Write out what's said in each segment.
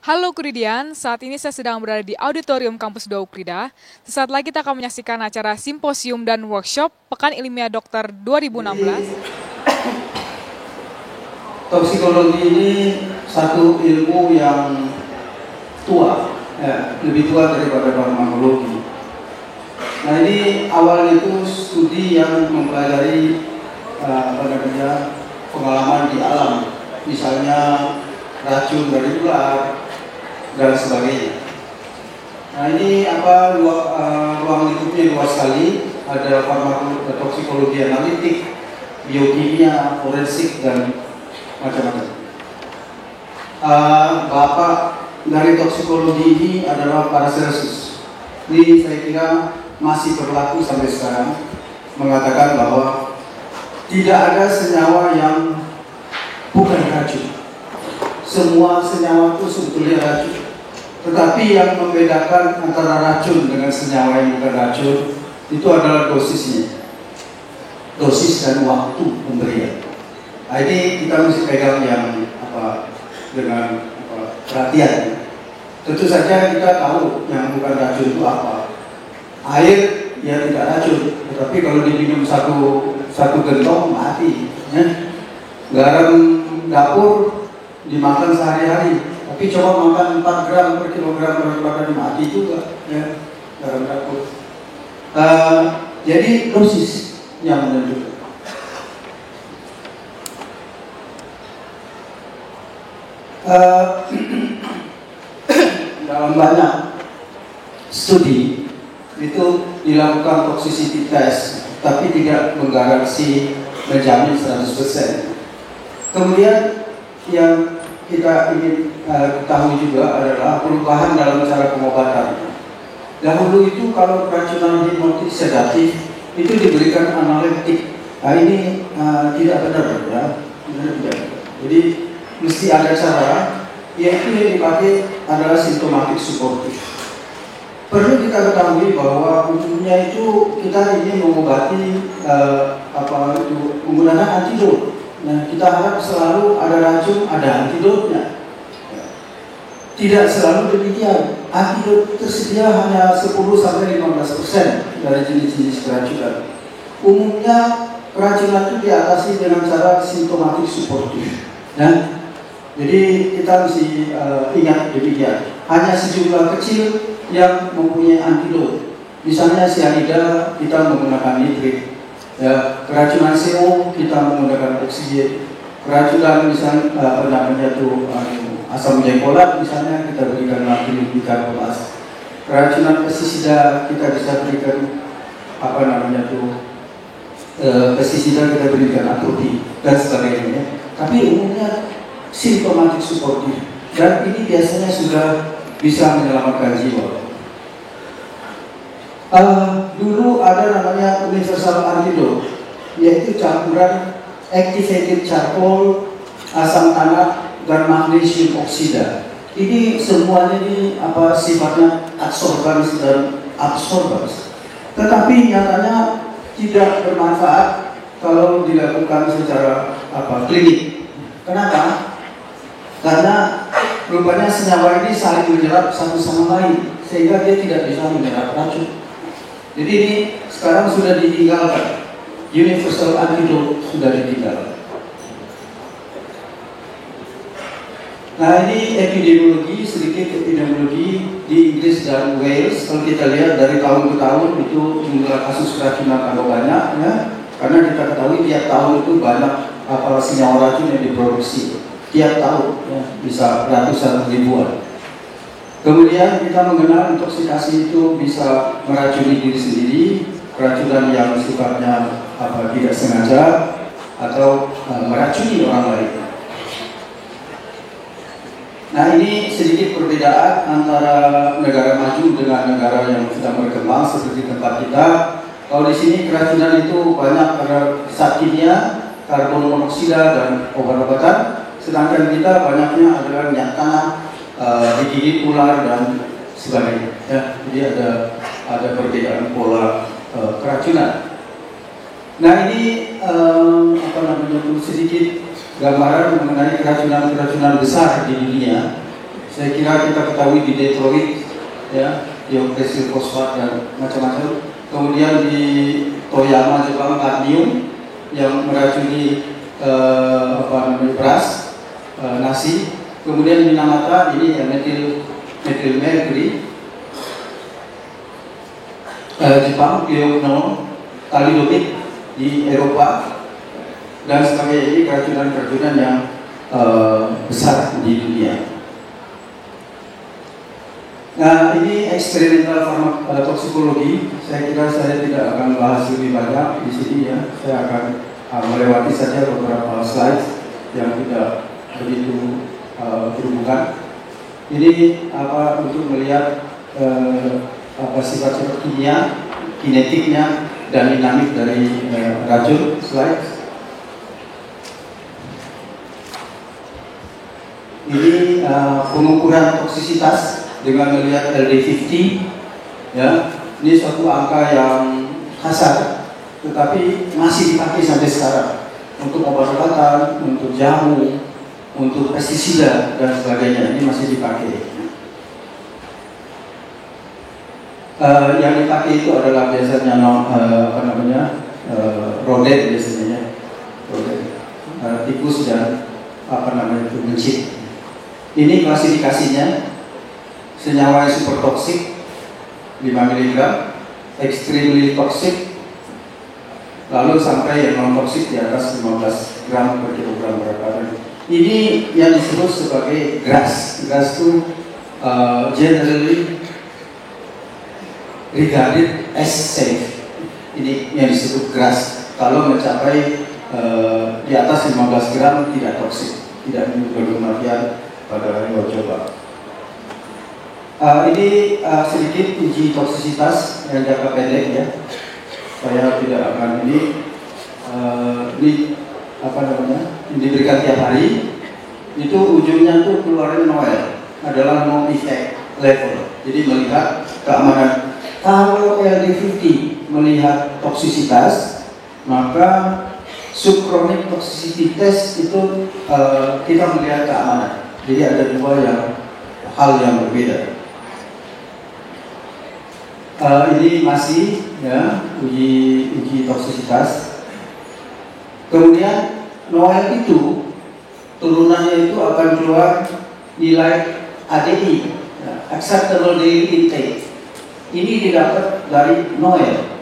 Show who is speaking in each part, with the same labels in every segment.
Speaker 1: Halo Kuridian, saat ini saya sedang berada di Auditorium Kampus 2 Ukrida. Sesaat lagi kita akan menyaksikan acara simposium dan workshop Pekan Ilmiah Dokter 2016.
Speaker 2: Toksikologi ini satu ilmu yang tua, lebih tua daripada farmakologi. Nah, ini awalnya itu studi yang mempelajari pengalaman di alam, misalnya racun dari ular dan sebagainya. Nah, ini ruang lingkupnya luas sekali. Ada toksikologi analitik, biokimia, forensik, dan macam-macam. Bapak dari toksikologi ini adalah Paracelsus. Ini saya kira masih berlaku sampai sekarang, mengatakan bahwa tidak ada senyawa yang bukan racun. Semua senyawa itu sebetulnya racun. Tetapi yang membedakan antara racun dengan senyawa yang bukan racun itu adalah dosisnya, dosis dan waktu pemberian. Nah, ini kita mesti pegang yang dengan perhatian. Tentu saja kita tahu yang bukan racun itu apa. Air ya tidak racun, tetapi kalau diminum satu gentong mati. Garam dapur dimakan sehari-hari. Tapi coba makan 4 gram per kilogram berat badan mati juga, ya, garam dapur. Jadi dosis yang menentukan. Dalam banyak studi itu dilakukan toxicity test, tapi tidak menggaransi menjamin 100%. Kemudian yang kita ingin ketahui juga adalah perubahan dalam cara pengobatan. Dahulu itu kalau keracunan hipnotik sedatif itu diberikan analgetik. Nah, ini tidak benar, ya. Jadi mesti ada cara, yaitu yang dipakai adalah simptomatik suportif. Perlu kita ketahui bahwa ujungnya itu kita ingin mengobati menggunakan antidot. Nah, kita harap selalu ada racun, ada antidotnya. Tidak selalu demikian. Antidot tersedia hanya 10-15% dari jenis-jenis keracunan. Umumnya keracunan itu diatasi dengan cara simptomatik suportif. Jadi kita mesti ingat demikian. Hanya sejumlah kecil yang mempunyai antidot. Misalnya cyanida kita menggunakan nitrit. Ya, keracunan CO kita menggunakan oksigen. Keracunan misalnya asam jengkolat misalnya kita berikan natrium bikarbonat. Keracunan pestisida kita bisa berikan pestisida kita berikan atropi dan sebagainya. Tapi umumnya simptomatik suportif, dan ini biasanya sudah bisa menyelamatkan jiwa. Dulu ada namanya universal antidot, yaitu campuran activated charcoal, asam tanat, dan magnesium oksida. Ini semuanya sifatnya adsorbans dan absorbans. Tetapi nyatanya tidak bermanfaat kalau dilakukan secara klinik. Kenapa? Karena rupanya senyawa ini saling menyerap satu sama lain, sehingga dia tidak bisa menyerap racun. Jadi ini sekarang sudah ditinggalkan. Universal antidot sudah ditinggalkan. Nah, ini sedikit epidemiologi di Inggris dan Wales. Kalau kita lihat dari tahun ke tahun itu jumlah kasus keracunan tambah banyak, ya. Karena kita ketahui tiap tahun itu banyak senyawa racun yang diproduksi. Tiap tahun, ya, bisa ratusan ribuan. Kemudian kita mengenal intoksikasi itu bisa meracuni diri sendiri, keracunan yang sifatnya tidak sengaja, atau meracuni orang lain. Nah, ini sedikit perbedaan antara negara maju dengan negara yang sedang berkembang seperti tempat kita. Kalau di sini keracunan itu banyak karena zat kimia, karbon monoksida, dan obat-obatan, sedangkan kita banyaknya adalah minyak tanah, digigit ular dan sebagainya. Ya, jadi ada perbedaan pola keracunan. Nah, ini sedikit gambaran mengenai keracunan-keracunan besar di dunia. Saya kira kita ketahui di Detroit, ya, dioksil fosfat dan macam-macam. Kemudian di Toyama Jepang kadmium yang meracuni beras, nasi. Kemudian di Minamata ini metil mercury. Jepang, Piono, Talidomid di Eropa, dan sebagainya. Ini keracunan-keracunan yang besar di dunia. Nah, ini eksperimental toksikologi. Saya kira saya tidak akan bahas lebih banyak di sini, ya. Saya akan melewati saja beberapa slide yang tidak begitu berhubungan. Ini untuk melihat sifat-sifat kimia, kinetiknya, dan dinamik dari racun. Slide. Ini pengukuran toksisitas dengan melihat LD50, ya. Ini suatu angka yang kasar, tetapi masih dipakai sampai sekarang untuk obat-obatan, untuk jamu, untuk pestisida dan sebagainya. Ini masih dipakai. Yang dipakai itu adalah biasanya rodet biasanya, rodet, tikus dan mencit. Ini klasifikasinya: senyawa yang super toksik 5 mg, extremely toxic, lalu sampai yang non toksik di atas 15 gram per kilogram berat badan. Ini yang disebut sebagai GRAS. GRAS itu generally regarded as safe. Ini yang disebut GRAS. Kalau mencapai di atas 15 gram tidak toksik, tidak menimbulkan kematian pada hewan coba. Ini sedikit uji toksisitas yang jangka pendek, ya. Saya tidak akan ini diberikan tiap hari. Itu ujungnya tuh keluarin Noel adalah no effect level. Jadi melihat keamanan. Kalau LD50 melihat toksisitas, maka subchronic toxicity test itu kita melihat keamanan. Jadi ada dua hal yang berbeda. Ini masih, ya, uji toksisitas. Kemudian Noel itu turunannya itu akan keluar nilai ADI, ya, acceptable daily intake. Ini didapat dari Noel,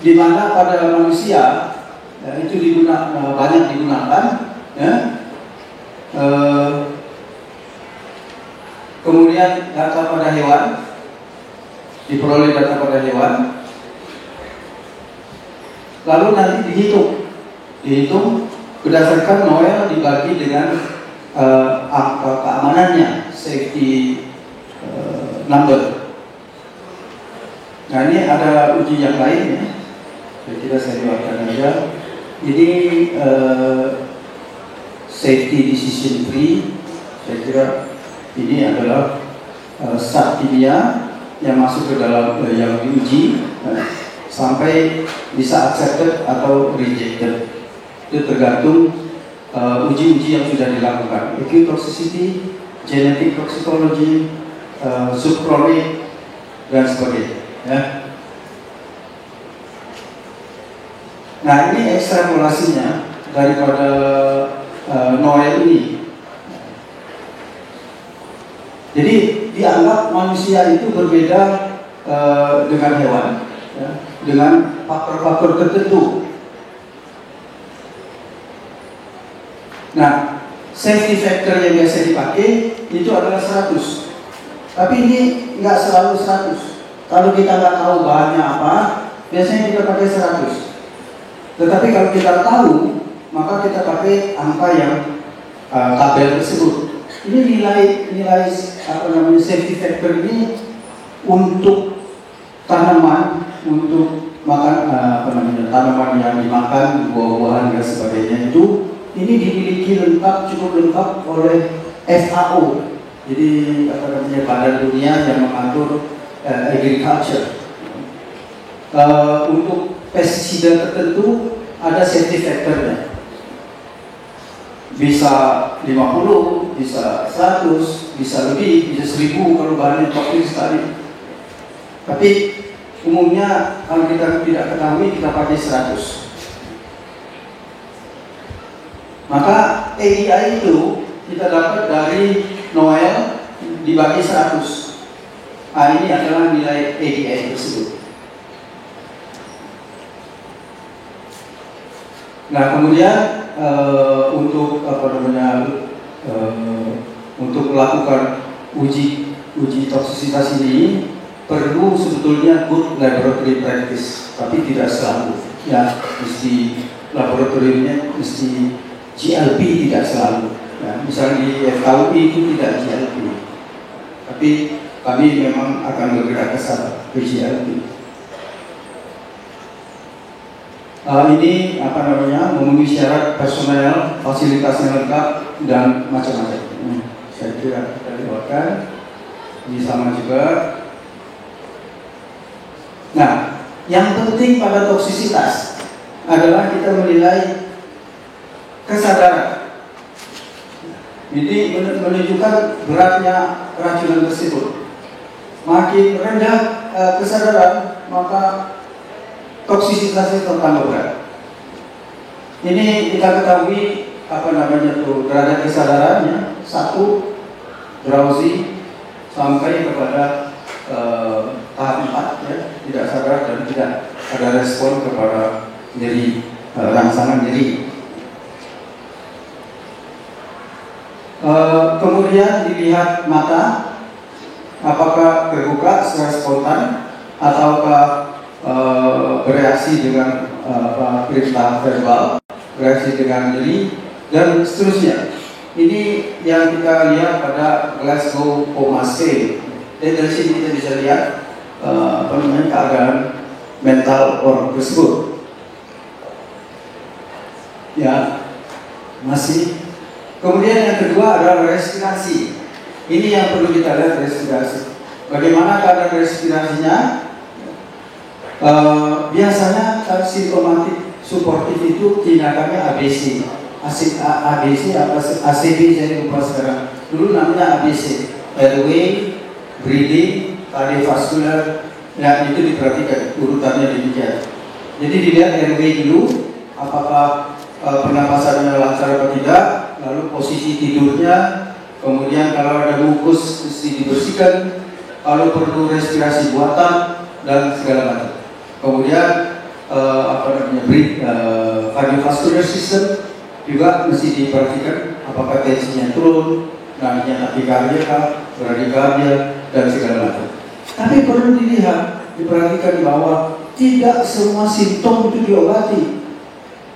Speaker 2: di mana pada manusia, ya, itu banyak digunakan, ya. Kemudian data pada hewan, diperoleh data pada hewan, lalu nanti dihitung berdasarkan Noel dibagi dengan angka keamanannya, safety number. Nah, ini ada uji yang lain, ya. Saya kira saya lewatkan aja. Ini safety decision tree. Saya kira ini adalah zat kimia yang masuk ke dalam yang diuji, sampai bisa accepted atau rejected. Itu tergantung uji-uji yang sudah dilakukan. Acute toxicity, genetic toxicology, subchronic, dan sebagainya, ya. Nah, ini ekstrapolasinya daripada Noel ini. Jadi dianggap manusia itu berbeda dengan hewan, ya, dengan faktor-faktor tertentu. Nah, safety factor yang biasa dipakai itu adalah 100. Tapi ini nggak selalu 100. Kalau kita nggak tahu bahannya apa, biasanya kita pakai 100. Tetapi kalau kita tahu, maka kita pakai angka yang tabel tersebut. Ini nilai safety factor ini untuk tanaman, untuk makan tanaman yang dimakan, buah-buahan dan sebagainya itu, ini dimiliki cukup lengkap oleh FAO. Jadi Badan Dunia yang mengatur agriculture. Untuk pestisida tertentu ada safety factornya. bisa 50, bisa 100, bisa lebih, bisa 1000 kalau bahannya toksik sekali. Tapi umumnya kalau kita tidak ketahui kita pakai 100. Maka ADI itu kita dapat dari Noel dibagi 100. Ini adalah nilai ADI tersebut. Nah, kemudian untuk untuk melakukan uji toksisitas ini perlu sebetulnya good laboratory practice, tapi tidak selalu. Ya, mesti laboratoriumnya mesti GLP, tidak selalu. Ya, misalnya di FKUI itu tidak GLP, tapi kami memang akan bergerak ke sana, ke GLP. Ini memenuhi syarat personel, fasilitasnya lengkap dan macam-macam. Saya kira kita lewatkan. Ini sama juga. Nah, yang penting pada toksisitas adalah kita menilai kesadaran. Jadi menunjukkan beratnya keracunan tersebut. Makin rendah kesadaran, maka toksisitasnya tambah berat. Ini kita ketahui derajat kesadarannya 1 drowsy sampai kepada tahap 4, ya, tidak sadar dan tidak ada respon kepada nyeri, rangsangan nyeri. Kemudian dilihat mata, apakah terbuka secara spontan ataukah bereaksi dengan perintah verbal, bereaksi dengan nyeri, dan seterusnya. Ini yang kita lihat pada Glasgow Coma Scale. Dan dari sini kita bisa lihat keadaan mental orang tersebut. Ya, masih. Kemudian yang kedua adalah respirasi. Ini yang perlu kita lihat, respirasi. Bagaimana keadaan respirasinya? Biasanya simptomatik suportif itu tindakannya ABC. ABC apa ACB saya lupa sekarang. Dulu namanya ABC. Airway, breathing, cardiovascular. Ya, itu diperhatikan urutannya demikian. Jadi dilihat airway dulu, apakah pernapasannya lancar atau tidak. Lalu posisi tidurnya, kemudian kalau ada mukus mesti dibersihkan, kalau perlu respirasi buatan dan segala macam. Kemudian cardiovascular system juga mesti diperhatikan, apakah tensinya turun, namanya takikardia, bradikardia dan segala macam. Tapi perlu diperhatikan bahwa tidak semua simptom itu diobati.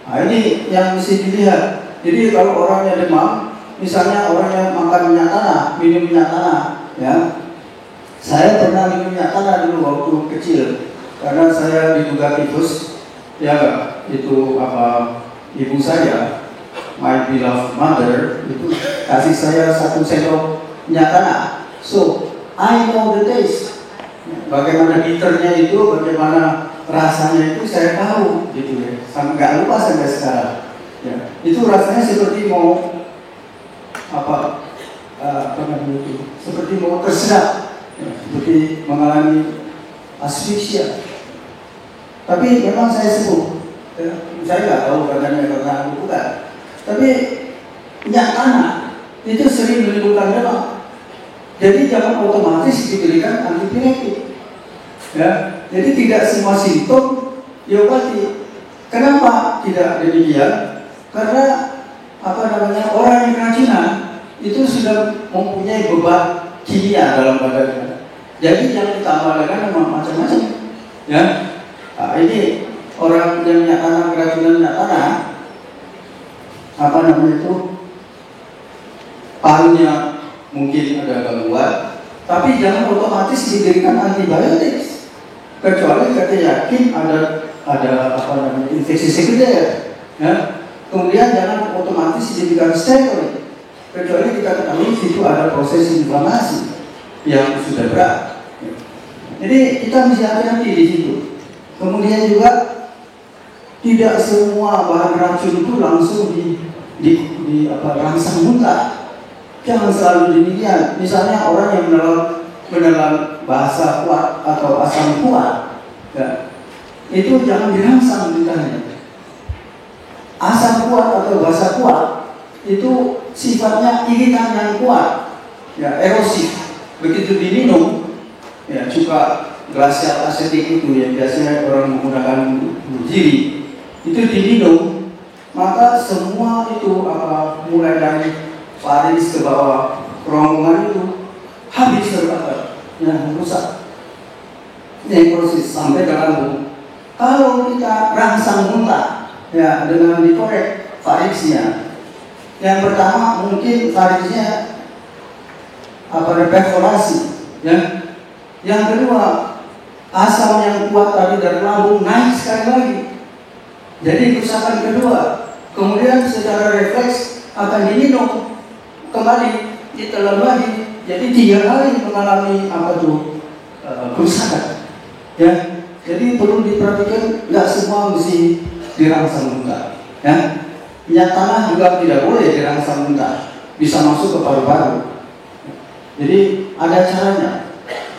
Speaker 2: Nah, ini yang mesti dilihat. Jadi kalau orangnya demam, misalnya orang yang makan minyak tanah, minum minyak tanah, ya. Saya pernah minum minyak tanah dulu waktu kecil, karena saya diduga tifus, ya, itu ibu saya, my beloved mother, itu kasih saya 1 sendok minyak tanah. So I know the taste. Bagaimana bitternya itu, bagaimana rasanya itu saya tahu, gitu ya. Nggak lupa sampai sekarang. Ya, itu rasanya seperti mau seperti mau tersedak, ya, seperti mengalami asfiksia. Tapi memang saya sembuh. Ya, saya nggak tahu karena aku bukan. Tapi minyak tanah itu sering menimbulkan demam. Jadi jangan otomatis diberikan antipiretik. Ya, jadi tidak semua simptom diobati. Kenapa tidak demikian? Karena orang yang keracunan itu sudah mempunyai beban kimia dalam badannya. Jadi yang ditambah dengan macam-macam. Ya, ini orang yang minyak tanah, keracunan minyak tanah, parunya mungkin ada gangguan, tapi jangan otomatis diberikan antibiotik, kecuali kita yakin ada infeksi sekunder. Ya. Kemudian jangan otomatis diberikan steroid, kecuali kita ketahui situ ada proses inflamasi yang sudah berat. Jadi kita mesti hati-hati di situ. Kemudian juga tidak semua bahan racun itu langsung rangsang muntah. Jangan selalu demikian. Misalnya orang yang menelan bahasa kuat atau asam kuat, ya, itu jangan dirangsang muntahnya. Asam kuat atau bahasa kuat itu sifatnya iritan yang kuat, ya, erosif. Begitu diminum, ya, cuka glasial asetik itu yang biasanya orang menggunakan bujiri, itu diminum, maka semua itu mulai dari faringe ke bawah kerongkongan itu habis terbakar, ya, rusak, nekrosis sampai ke lambung. Kalau kita rangsang muntah, ya, dengan dikorek faringe-nya, yang pertama mungkin faringe-nya perforasi, ya. Yang kedua, asam yang kuat tadi dari lambung naik sekali lagi. Jadi kerusakan kedua. Kemudian secara refleks akan diminum kembali, ditelan lagi. Jadi 3 kali mengalami kerusakan. Ya. Jadi perlu diperhatikan, nggak semua mesti dirangsang muntah. Ya. Minyak tanah juga tidak boleh dirangsang muntah, bisa masuk ke paru-paru. Jadi ada caranya.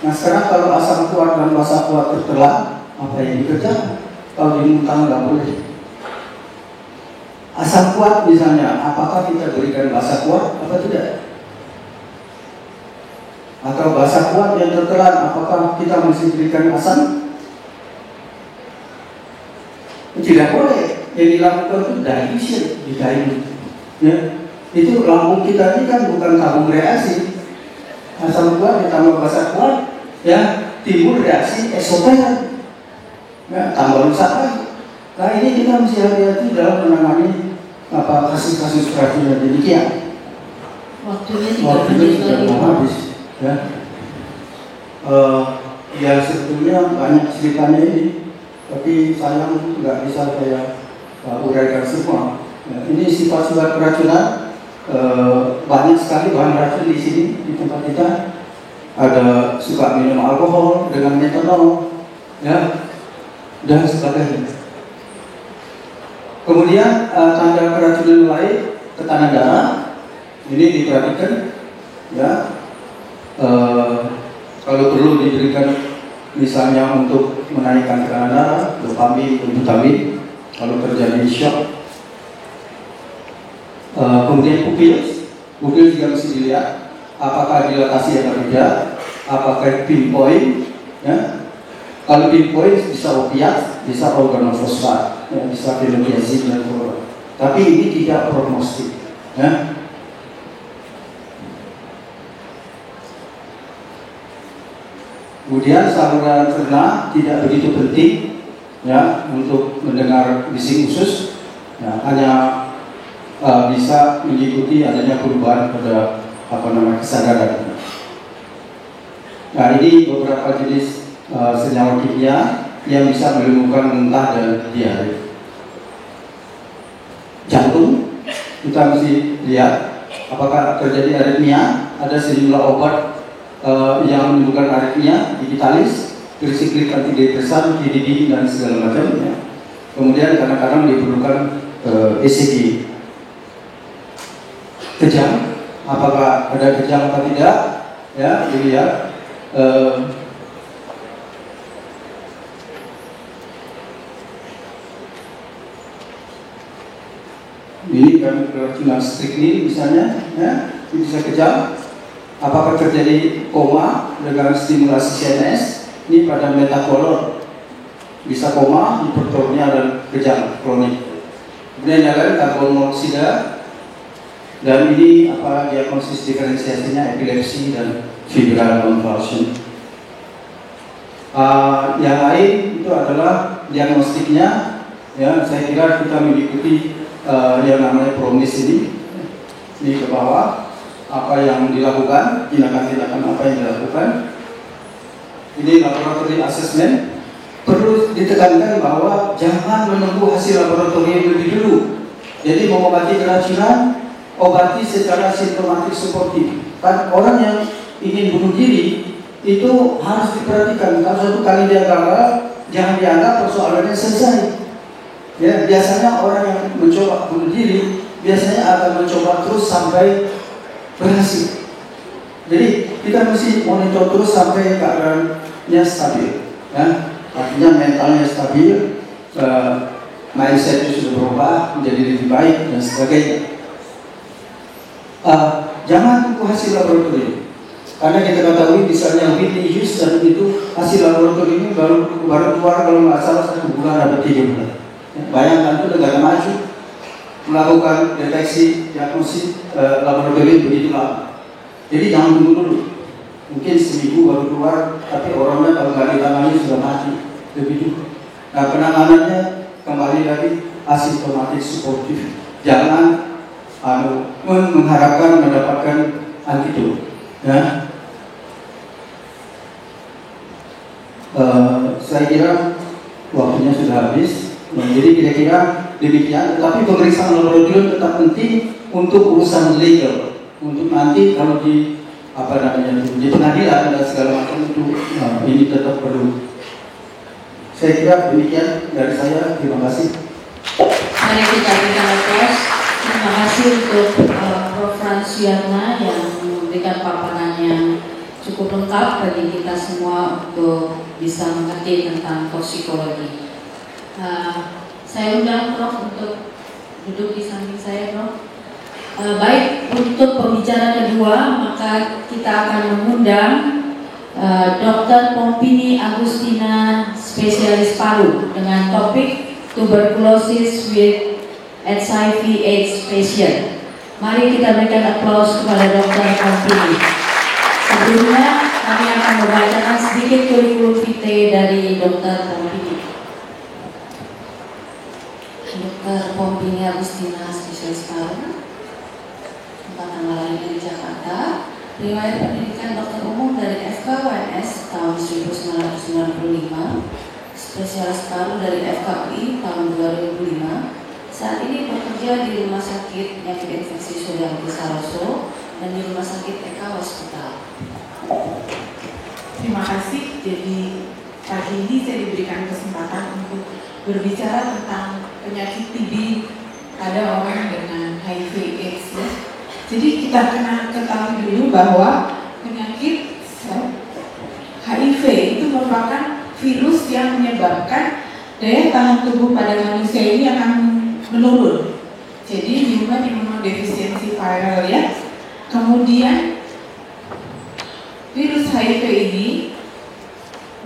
Speaker 2: Nah sekarang kalau asam kuat dan basa kuat tertelan, apa yang dikerjakan? Kalau dimuntah nggak boleh. Asam kuat misalnya, apakah kita berikan basa kuat apa tidak? Atau basa kuat yang tertelan, apakah kita mesti berikan asam? Tidak boleh. Yang dilakukan itu dilution, dilute. Ya. Itu lambung kita ini kan bukan tabung reaksi. Asam kuat ditambah basa kuat, ya, timbul reaksi eksoteran, ya, tambah rusak lagi. Nah ini kita mesti hati-hati dalam menangani kasus-kasus keracunan demikian.
Speaker 3: Waktunya
Speaker 2: sudah mau habis, ya. Ya sebetulnya banyak ceritanya ini, tapi sayang nggak bisa saya uraikan semua. Ya, ini sifat-sifat keracunan. Banyak sekali bahan racun di sini di tempat kita. Ada suka minum alkohol dengan metanol, ya, dan sebagainya. Kemudian tanda keracunan lain, tekanan darah, ini diperhatikan, ya. Kalau perlu diberikan misalnya untuk menaikkan tekanan darah, dopamin, butamin, kalau terjadi shock. Kemudian pupil juga mesti dilihat apakah dilatasi atau tidak, apakah pinpoint, ya. Kalau pinpoint bisa opiat, bisa organofosfat, ya, bisa fenodiazid dan lain-lain. Tapi ini tidak prognostik, ya. Kemudian saluran cerna tidak begitu penting, ya, untuk mendengar bising usus, ya, hanya bisa mengikuti adanya perubahan pada kesadaran. Nah ini beberapa jenis senyawa kimia yang bisa menimbulkan muntah dan diare. Jantung kita mesti lihat apakah terjadi aritmia. Ada sejumlah obat yang menimbulkan aritmia, digitalis, trisiklik antidepresan, TDD dan segala macamnya. Kemudian kadang-kadang diperlukan ECG. Kejang, apakah ada kejang atau tidak, ya, dilihat. Ini kan keracunan strychnine misalnya, ya, bisa kejang. Apakah terjadi koma dengan stimulasi CNS? Ini pada metakolon, bisa koma, hipertonia dan kejang kronik. Kemudian yang lain karbon monoksida. Dan ini diagnosis diferensiasinya epilepsi dan fibrillar convulsion. Yang lain itu adalah diagnostiknya, ya, saya kira kita mengikuti yang namanya PROMIS ini ke bawah, apa yang dilakukan, tindakan-tindakan apa yang dilakukan. Ini laboratory assessment. Perlu ditekankan bahwa jangan menunggu hasil laboratorium lebih dulu. Jadi mengobati keracunan, obati secara simptomatik suportif. Kan orang yang ingin bunuh diri itu harus diperhatikan. Kalau satu kali dia gagal, jangan dianggap persoalannya selesai. Ya, biasanya orang yang mencoba bunuh diri biasanya akan mencoba terus sampai berhasil. Jadi kita mesti monitor terus sampai keadaannya stabil, ya. Artinya mentalnya stabil, mindsetnya sudah berubah menjadi lebih baik dan sebagainya. Jangan tunggu hasil laboratorium, karena kita ketahui misalnya Whitney Houston itu hasil laboratorium ini baru keluar kalau nggak salah 1 bulan atau 3 bulan. Bayangkan itu negara maju melakukan deteksi diagnosis laboratorium begitu lama. Jadi jangan tunggu dulu. Mungkin seminggu baru keluar, tapi orangnya kalau nggak ditangani sudah mati lebih dulu. Nah, penanganannya kembali dari asimptomatik suportif. Jangan mengharapkan mendapatkan antidot. Ya. Saya kira waktunya sudah habis. Jadi kira-kira demikian. Tetapi pemeriksaan laboratorium tetap penting untuk urusan legal. Untuk nanti kalau di di pengadilan dan segala macam itu ini tetap perlu. Saya kira demikian dari saya. Terima kasih.
Speaker 3: Mari kita berikan aplaus. Terima kasih untuk Prof. Fransiana yang memberikan paparan yang cukup lengkap bagi kita semua untuk bisa mengerti tentang toksikologi. Saya undang Prof untuk duduk di samping saya, Prof. Baik, untuk pembicara kedua maka kita akan mengundang Dr. Pompini Agustina, spesialis paru dengan topik tuberculosis with HIV/AIDS patient. Mari kita berikan aplaus kepada Dr. Pompini. Sebelumnya kami akan membacakan sedikit kurikulum vitae dari Dr. Pompini. Dr. Pompini Agustina, spesialis paru, tempatan lain dari Jakarta. Riwayat pendidikan dokter umum dari FKUNS tahun 1995, spesialis paru dari FKUI tahun 2005. Saat ini bekerja di Rumah Sakit Penyakit Infeksi Sulianti Saroso dan di Rumah Sakit Eka Hospital.
Speaker 4: Terima kasih. Jadi pagi ini saya diberikan kesempatan untuk berbicara tentang penyakit TB pada orang dengan HIV/AIDS. Ya. Jadi kita ketahui dulu bahwa penyakit HIV itu merupakan virus yang menyebabkan daya tahan tubuh pada manusia ini akan menurun. Jadi human immunodeficiency viral ya. Kemudian virus HIV ini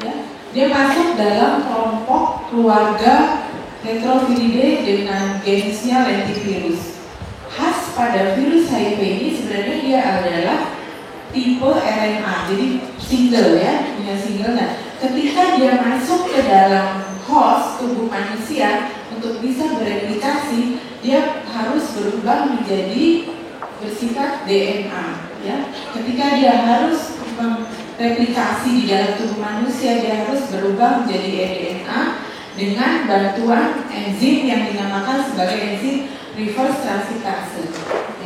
Speaker 4: ya, dia masuk dalam kelompok keluarga Retroviridae dengan jenisnya lentivirus. Khas pada virus HIV ini sebenarnya dia adalah tipe RNA, jadi single ya, punya single. Nah, ketika dia masuk ke dalam host tubuh manusia untuk bisa bereplikasi, dia harus berubah menjadi bersifat DNA ya. Ketika dia harus replikasi di dalam tubuh manusia, dia harus berubah menjadi eDNA dengan bantuan enzim yang dinamakan sebagai enzim reverse transkriptase.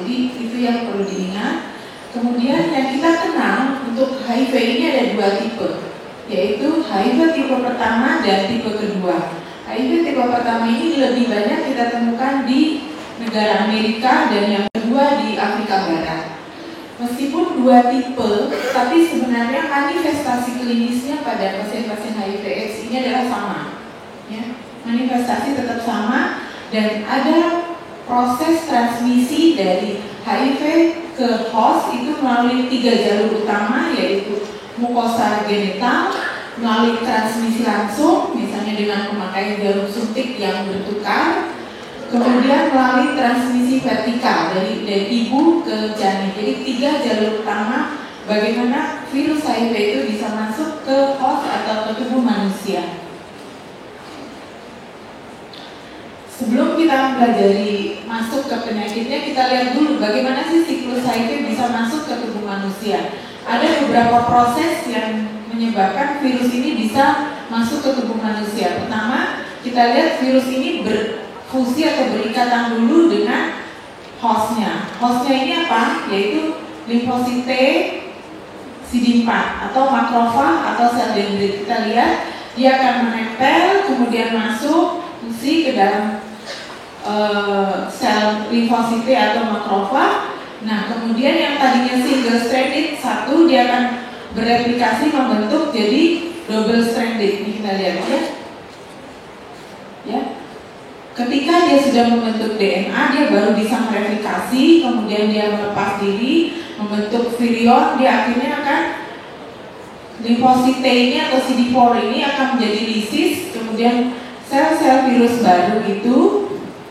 Speaker 4: Jadi itu yang perlu diingat. Kemudian yang kita kenal untuk HIV ini ada 2 tipe, yaitu HIV tipe pertama dan tipe kedua. HIV tipe pertama ini lebih banyak kita temukan di negara Amerika dan yang kedua di Afrika Barat. Meskipun 2 tipe, tapi sebenarnya manifestasi klinisnya pada pasien-pasien HIV/AIDS ini adalah sama. Ya, manifestasi tetap sama dan ada proses transmisi dari HIV ke host itu melalui 3 jalur utama, yaitu mukosa genital, melalui transmisi langsung, misalnya dengan pemakaian jarum suntik yang bertukar, kemudian melalui transmisi vertikal dari ibu ke janin. Jadi 3 jalur utama bagaimana virus HIV itu bisa masuk ke host atau ke tubuh manusia. Sebelum kita mempelajari masuk ke penyakitnya, kita lihat dulu bagaimana sih siklus HIV bisa masuk ke tubuh manusia. Ada beberapa proses yang menyebabkan virus ini bisa masuk ke tubuh manusia. Pertama, kita lihat virus ini berfungsi atau berikatan dulu dengan hostnya. Hostnya ini apa? Yaitu limfosit T, CD4 atau makrofag atau sel dendrit. Kita lihat dia akan menempel, kemudian masuk fungsi ke dalam sel limfosit atau makrofag. Nah, kemudian yang tadinya single stranded satu, dia akan bereplikasi membentuk jadi double stranded. Ini kita lihat ya. Ya. Ketika dia sudah membentuk DNA, dia baru bisa mereplikasi, kemudian dia melepas diri, membentuk virion, dia akhirnya akan limfosit ini atau CD4 ini akan menjadi lisis, kemudian sel-sel virus baru itu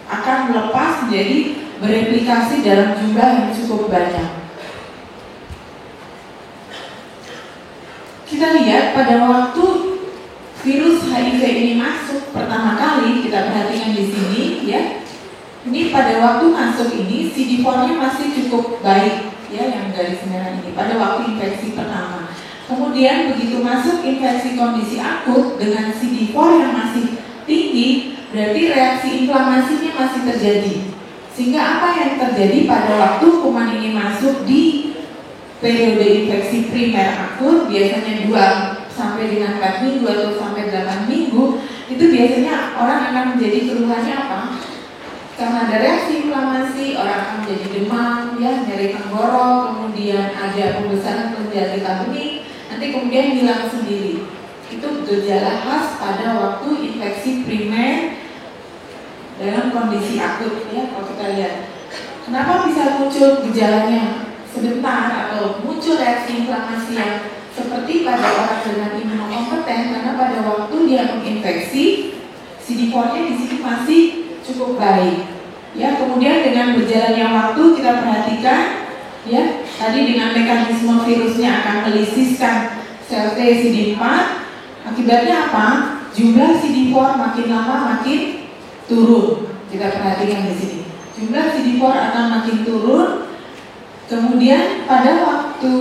Speaker 4: akan melepas menjadi bereplikasi dalam jumlah yang cukup banyak. Kita lihat pada waktu virus HIV ini masuk pertama kali, kita perhatikan di sini ya. Ini pada waktu masuk ini CD4-nya masih cukup baik ya, yang garis merah ini pada waktu infeksi pertama. Kemudian begitu masuk infeksi kondisi akut dengan CD4 yang masih tinggi, berarti reaksi inflamasinya masih terjadi. Sehingga apa yang terjadi pada waktu kuman ini masuk di periode infeksi primer akut, biasanya 2 sampai dengan 4 minggu atau sampai 8 minggu, itu biasanya orang akan menjadi keluhannya apa? Karena ada reaksi inflamasi, orang akan menjadi demam, ya, nyeri tenggorok, kemudian ada pembesaran kelenjar getah bening, nanti kemudian hilang sendiri. Itu gejala khas pada waktu infeksi primer dalam kondisi akut ya. Kalau kita lihat, kenapa bisa muncul gejalanya sebentar atau muncul reaksi inflamasi yang seperti pada orang dengan imunokompeten, karena pada waktu dia menginfeksi CD4-nya di sini masih cukup baik. Ya, kemudian dengan berjalannya waktu kita perhatikan ya, tadi dengan mekanisme virusnya akan melisiskan sel T CD4. Akibatnya apa? Jumlah CD4 makin lama makin turun. Kita perhatikan di sini. Jumlah CD4 akan makin turun. Kemudian pada waktu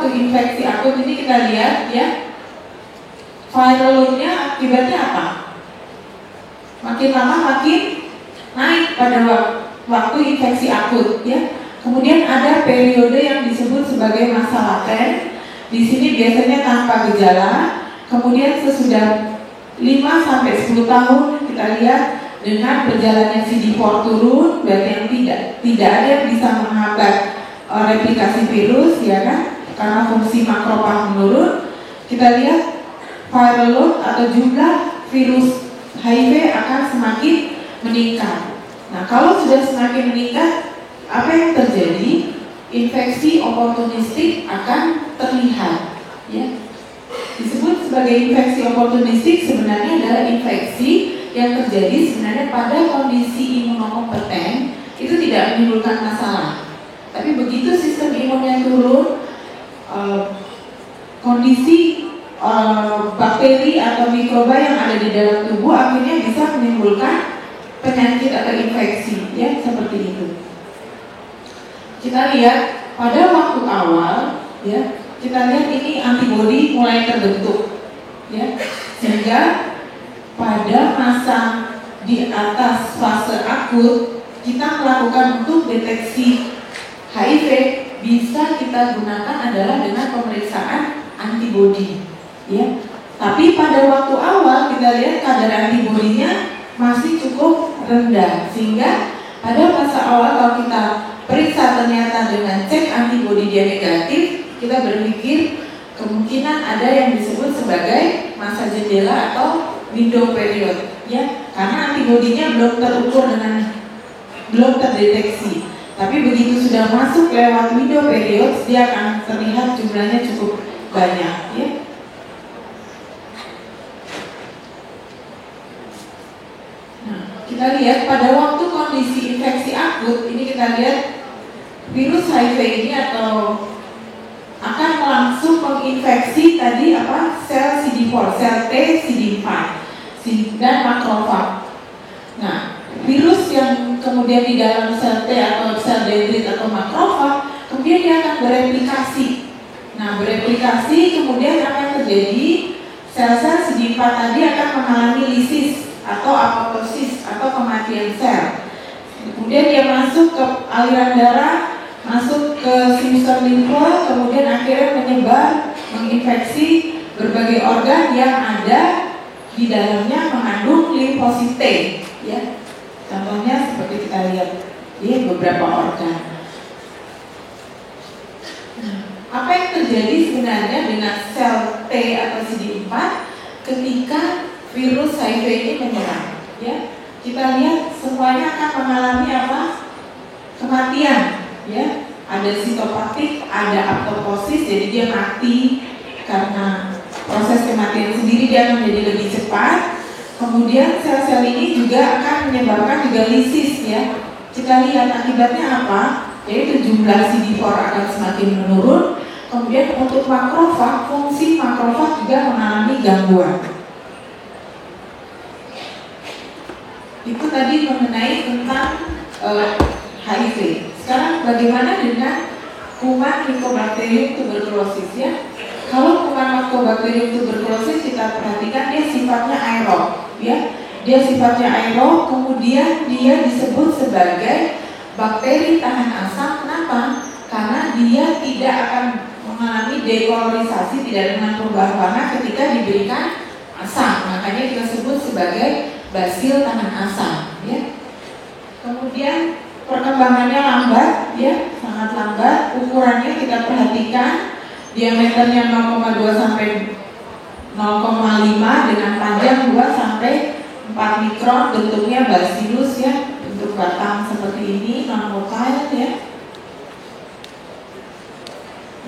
Speaker 4: infeksi akut ini kita lihat ya, viral load-nya akibatnya apa? Makin lama makin naik pada waktu infeksi akut ya. Kemudian ada periode yang disebut sebagai masa laten. Di sini biasanya tanpa gejala. Kemudian sesudah 5 sampai 10 tahun kita lihat dengan berjalannya CD4 turun, berarti yang tidak ada yang bisa menghambat replikasi virus ya kan, karena fungsi makrofag menurun. Kita lihat viral load atau jumlah virus HIV akan semakin meningkat. Nah, kalau sudah semakin meningkat, apa yang terjadi? Infeksi oportunistik akan terlihat ya. Disebut sebagai infeksi oportunistik sebenarnya adalah infeksi yang terjadi sebenarnya pada kondisi imunokompeten, itu tidak menimbulkan masalah. Tapi begitu sistem imunnya turun, kondisi bakteri atau mikroba yang ada di dalam tubuh akhirnya bisa menimbulkan penyakit atau infeksi ya, seperti itu. Kita lihat pada waktu awal ya, kita lihat ini antibodi mulai terbentuk ya, sehingga pada masa di atas fase akut kita melakukan untuk deteksi HIV bisa kita gunakan adalah dengan pemeriksaan antibodi ya. Tapi pada waktu awal kita lihat kadar antibodinya masih cukup rendah, sehingga pada masa awal kalau kita periksa ternyata dengan cek antibodi dia negatif, kita berpikir kemungkinan ada yang disebut sebagai masa jendela atau window period ya, karena antibodinya belum terdeteksi. Tapi begitu sudah masuk lewat window period, dia akan terlihat jumlahnya cukup banyak ya. Nah, kita lihat pada waktu kondisi infeksi akut ini, kita lihat virus HIV ini atau akan langsung menginfeksi tadi apa, sel CD4, sel T CD4 dan makrofag. Nah, virus yang kemudian di dalam sel T atau sel dendrit atau makrofag, kemudian dia akan bereplikasi. Nah, bereplikasi kemudian apa yang terjadi? Sel-sel CD4 tadi akan mengalami lisis atau apoptosis atau kematian sel. Kemudian dia masuk ke aliran darah, masuk ke sinusoid limfa, kemudian akhirnya menyebar, menginfeksi berbagai organ yang ada di dalamnya mengandung limfosit T, ya. Contohnya seperti kita lihat di beberapa organ. Apa yang terjadi sebenarnya dengan sel T atau CD4 ketika virus HIV ini menyerang? Ya, kita lihat semuanya akan mengalami apa? Kematian. Ya, ada sitopatik, ada apoptosis, jadi dia mati karena proses kematian sendiri dia akan menjadi lebih cepat. Kemudian sel-sel ini juga akan menyebabkan juga lisis, ya. Kita lihat akibatnya apa? Yaitu jumlah CD4 akan semakin menurun. Kemudian untuk makrofag, fungsi makrofag juga mengalami gangguan. Itu tadi mengenai tentang HIV. Sekarang bagaimana dengan kuman Mycobacterium tuberculosis, ya? Kalau kuman Mycobacterium tuberculosis kita perhatikan dia sifatnya aerob, ya. Dia sifatnya aerob, kemudian dia disebut sebagai bakteri tahan asam. Kenapa? Karena dia tidak akan mengalami dekolorisasi, tidak dengan perubahan warna ketika diberikan asam. Makanya kita sebut sebagai basil tahan asam, ya. Kemudian perkembangannya lambat, ya, sangat lambat. Ukurannya kita perhatikan, diameternya 0,2 sampai 0,5 dengan panjang 2 sampai 4 mikron. Bentuknya bacillus, ya, bentuk batang seperti ini, non-motile, ya.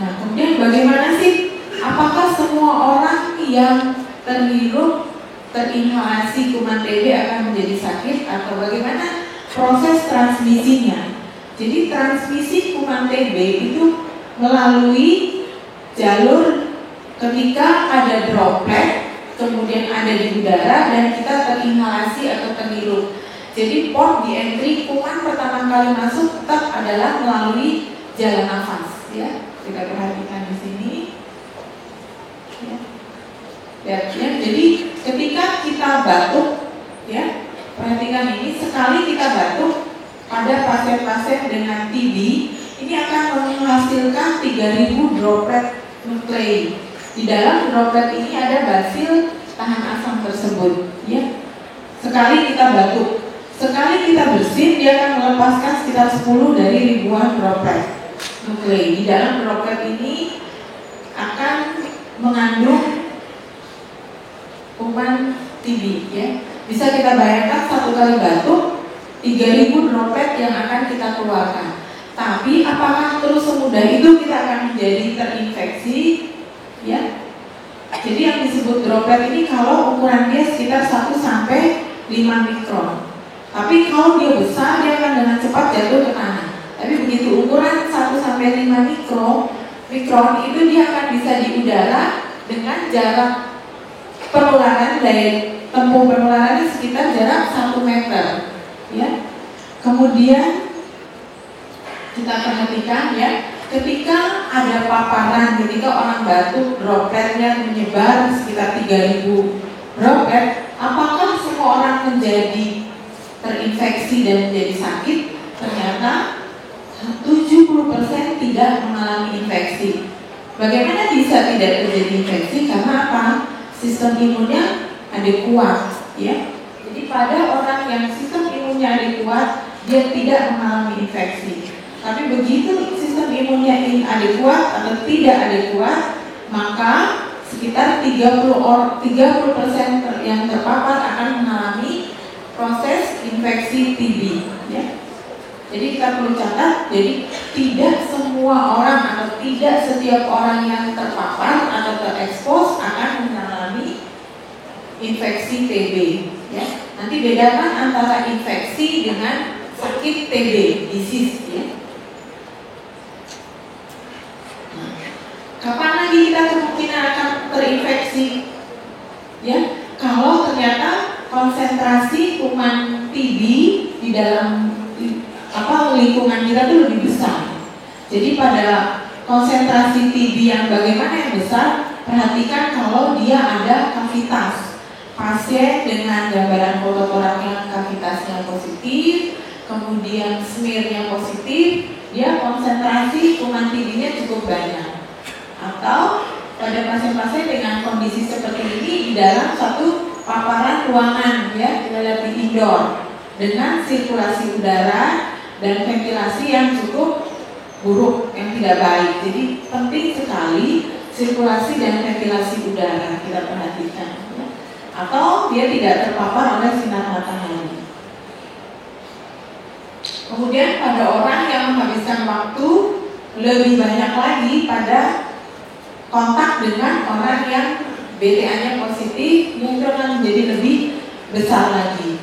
Speaker 4: Nah, kemudian bagaimana sih? Apakah semua orang yang terhirup, terinhalasi kuman TB akan menjadi sakit atau bagaimana proses transmisinya? Jadi transmisi kuman TB itu melalui jalur ketika ada droplet, kemudian ada di udara dan kita terinhalasi atau terhirup. Jadi port di entry kuman pertama kali masuk tetap adalah melalui jalan nafas, ya. Kita perhatikan di sini, ya. Jadi ketika kita batuk, ya, perhatikan ini, sekali kita batuk pada pasien-pasien dengan TB ini akan menghasilkan 3000 droplet nuklei. Di dalam droplet ini ada basil tahan asam tersebut, ya. Sekali kita batuk, sekali kita bersin, dia akan melepaskan sekitar 10 dari ribuan droplet nuklei. Di dalam droplet ini akan mengandung kuman TB, ya. Bisa kita bayangkan satu kali batuk 3000 droplet yang akan kita keluarkan. Tapi apakah terus semudah itu kita akan menjadi terinfeksi, ya? Jadi yang disebut droplet ini kalau ukuran dia sekitar 1 sampai 5 mikron. Tapi kalau dia besar dia akan dengan cepat jatuh ke tanah. Tapi begitu ukuran 1 sampai 5 mikron itu dia akan bisa di udara dengan jarak penularan, daya tempuh penularannya sekitar jarak 1 meter, ya. Kemudian kita perhatikan, ya, ketika ada paparan, ketika orang batuk dropletnya menyebar sekitar 3000 droplet, apakah semua orang menjadi terinfeksi dan menjadi sakit? Ternyata 70% tidak mengalami infeksi. Bagaimana bisa tidak terjadi infeksi? Karena apa? Sistem imunnya ada kuat, ya. Jadi pada orang yang sistem imunnya ada kuat, dia tidak mengalami infeksi. Tapi begitu sistem imunnya ada kuat atau tidak ada kuat, maka sekitar 30% yang terpapar akan mengalami proses infeksi TB, ya. Jadi kita perlu catat, jadi tidak semua orang atau tidak setiap orang yang terpapar atau terekspos akan mengalami infeksi TB, ya. Nanti bedakan antara infeksi dengan sakit TB, disease, ya. Nah, kapan lagi kita kemungkinan akan terinfeksi, ya? Kalau ternyata konsentrasi kuman TB di dalam lingkungan kita itu lebih besar. Jadi pada konsentrasi TB yang bagaimana yang besar, perhatikan kalau dia ada kavitas. Pasien dengan gambaran fototoraknya kavitasnya positif, kemudian smearnya positif, dia konsentrasi kuman TB-nya cukup banyak. Atau pada pasien-pasien dengan kondisi seperti ini di dalam satu paparan ruangan, ya, kita lihat di indoor dengan sirkulasi udara dan ventilasi yang cukup buruk, yang tidak baik. Jadi penting sekali sirkulasi dan ventilasi udara kita perhatikan, ya. Atau dia tidak terpapar oleh sinar matahari. Kemudian pada orang yang menghabiskan waktu lebih banyak lagi pada kontak dengan orang yang BTA-nya positif, itu akan menjadi lebih besar lagi.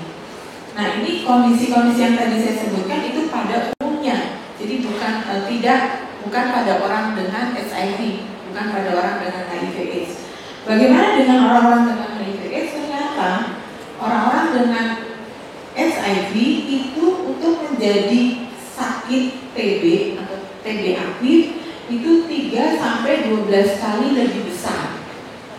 Speaker 4: Nah, ini kondisi-kondisi yang tadi saya sebutkan itu pada umumnya. Jadi bukan pada orang dengan HIV, bukan pada orang dengan HIV/AIDS. Bagaimana dengan orang-orang dengan HIV/AIDS? Ternyata orang-orang dengan HIV itu untuk menjadi sakit TB atau TB aktif itu 3 sampai 12 kali lebih besar.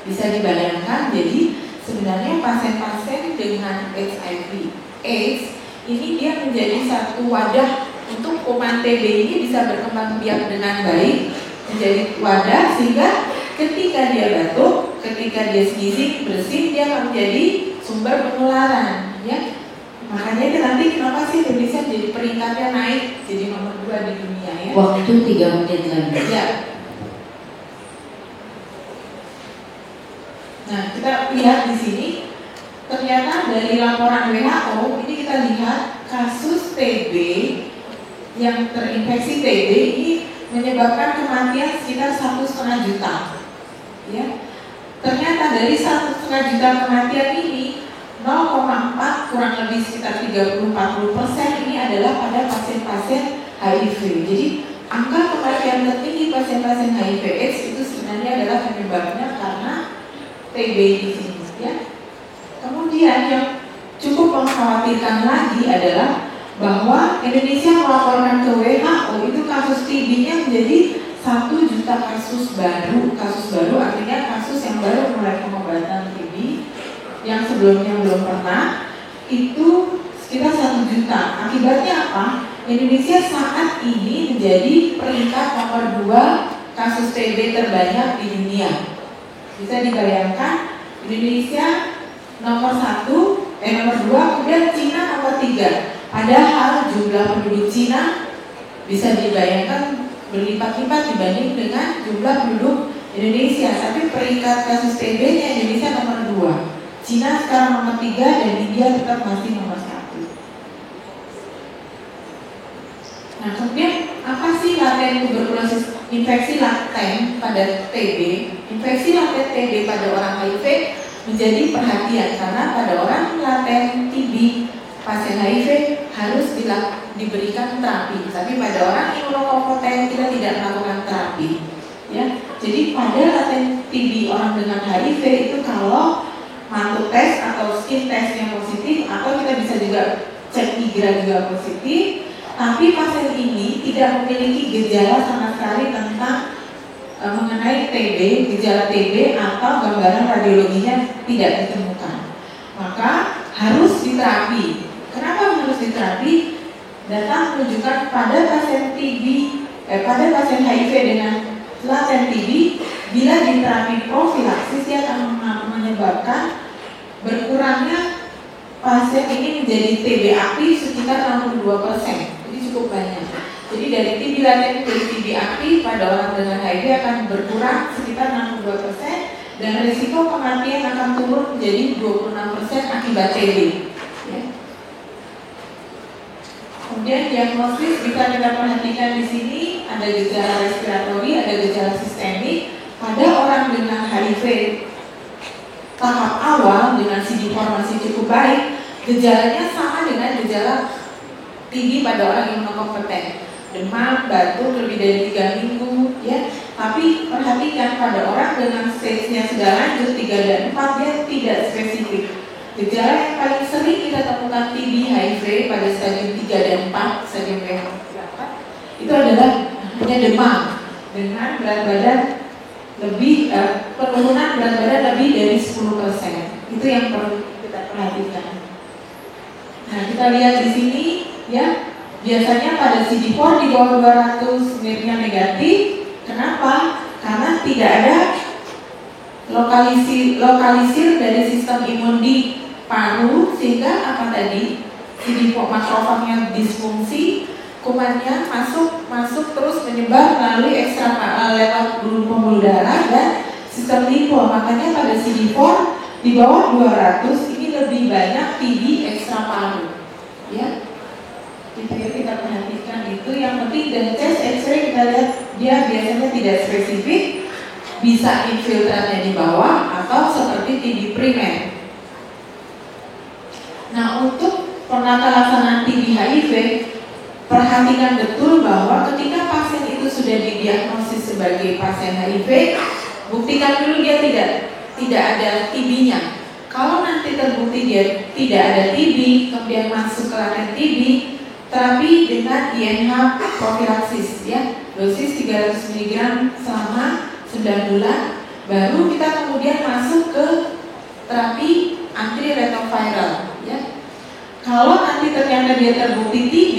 Speaker 4: Bisa dibayangkan, jadi sebenarnya pasien-pasien dengan HIV/AIDS ini dia menjadi satu wadah untuk kuman TB ini bisa berkembang biak dengan baik, menjadi wadah sehingga ketika dia batuk, ketika dia sneezing, bersin, dia akan menjadi sumber penularan, ya. Makanya itu nanti kenapa sih Indonesia jadi peringkatnya naik jadi nomor 2 di dunia, ya.
Speaker 3: Waktu 3 menit lagi.
Speaker 4: Ya. Nah, kita lihat di sini ternyata dari laporan WHO ini kita lihat kasus TB yang terinfeksi TB ini menyebabkan kematian sekitar 1,5 juta. Ya. Ternyata dari 1,5 juta kematian ini 0,4 kurang lebih sekitar 30-40% ini adalah pada pasien-pasien HIV. Jadi angka kematian tertinggi pasien-pasien HIV/AIDS itu sebenarnya adalah penyebabnya karena TB di sini, ya. Kemudian yang cukup mengkhawatirkan lagi adalah bahwa Indonesia melaporkan ke WHO itu kasus TB-nya menjadi 1 juta kasus baru. Kasus baru artinya kasus yang baru mulai pengobatan TB yang sebelumnya belum pernah itu sekitar 1 juta. Akibatnya apa? Indonesia saat ini menjadi peringkat nomor 2 kasus TB terbanyak di dunia. Bisa dibayangkan Indonesia nomor 2, kemudian Cina nomor 3. Padahal jumlah penduduk Cina bisa dibayangkan berlipat-lipat dibanding dengan jumlah penduduk Indonesia. Tapi peringkat kasus TB-nya Indonesia nomor 2, Cina sekarang nomor 3, dan India tetap masih nomor 1. Nah, kemudian apa sih laten tuberkulosis, infeksi laten pada TB? Infeksi laten TB pada orang HIV menjadi perhatian karena pada orang laten TB pasien HIV harus diberikan terapi, tapi pada orang imunokompeten kita tidak melakukan terapi, ya. Jadi pada laten TB orang dengan HIV itu kalau mantuk tes atau skin testnya positif, atau kita bisa juga cek IGRA juga positif, tapi pasien ini tidak memiliki gejala sama sekali tentang mengenai TB, gejala TB atau gambaran radiologinya tidak ditemukan, maka harus diterapi. Kenapa harus diterapi? Data menunjukkan pada pasien TB, pada pasien HIV dengan laten TB, bila diterapi profilaksis dia akan menyebabkan berkurangnya pasien ini menjadi TB aktif sekitar 62%. Jadi cukup banyak. Jadi dari TB laten menjadi TB aktif pada orang dengan HIV akan berkurang sekitar 62%, dan risiko kematian akan turun menjadi 26% akibat TB. Ya. Kemudian diagnosis bisa kita perhatikan di sini ada gejala respiratori, ada gejala sistemik. Pada orang dengan HIV tahap awal dengan CD4 masih cukup baik, gejalanya sama dengan gejala TB pada orang yang imunokompeten, demam, batuk lebih dari 3 minggu, ya. Tapi perhatikan pada orang dengan stage-nya sudah lanjut 3 dan 4 dia tidak spesifik. Gejala yang paling sering kita temukan TB HIV pada stadium 3 dan 4, stadium WHO 4, itu adalah hanya demam dengan berat badan lebih penurunan berat badan lebih dari 10%. Itu yang perlu kita perhatikan. Nah, kita lihat di sini, ya, biasanya pada CD4 di bawah 200 smearnya negatif. Kenapa? Karena tidak ada lokalisir dari sistem imun di paru, sehingga apa tadi, CD4 makrofagnya disfungsi, kumannya masuk terus menyebar melalui lewat pembuluh darah dan sistem limpo. Makanya pada CD4 di bawah 200 ini lebih banyak TB ekstra paru, ya. Kita perhatikan itu. Yang penting dari chest X-ray kita lihat dia biasanya tidak spesifik, bisa infiltratnya di bawah atau seperti TB primer. Nah, untuk penata laksanaan TB HIV, perhatikan betul bahwa ketika pasien itu sudah didiagnosis sebagai pasien HIV, buktikan dulu dia tidak ada TB-nya. Kalau nanti terbukti dia tidak ada TB, kemudian masuk ke laten TB, terapi dengan INH profilaksis, ya, dosis 300 mg selama 9 bulan, baru kita kemudian masuk ke terapi antiretroviral, ya. Kalau nanti ternyata dia terbukti TB,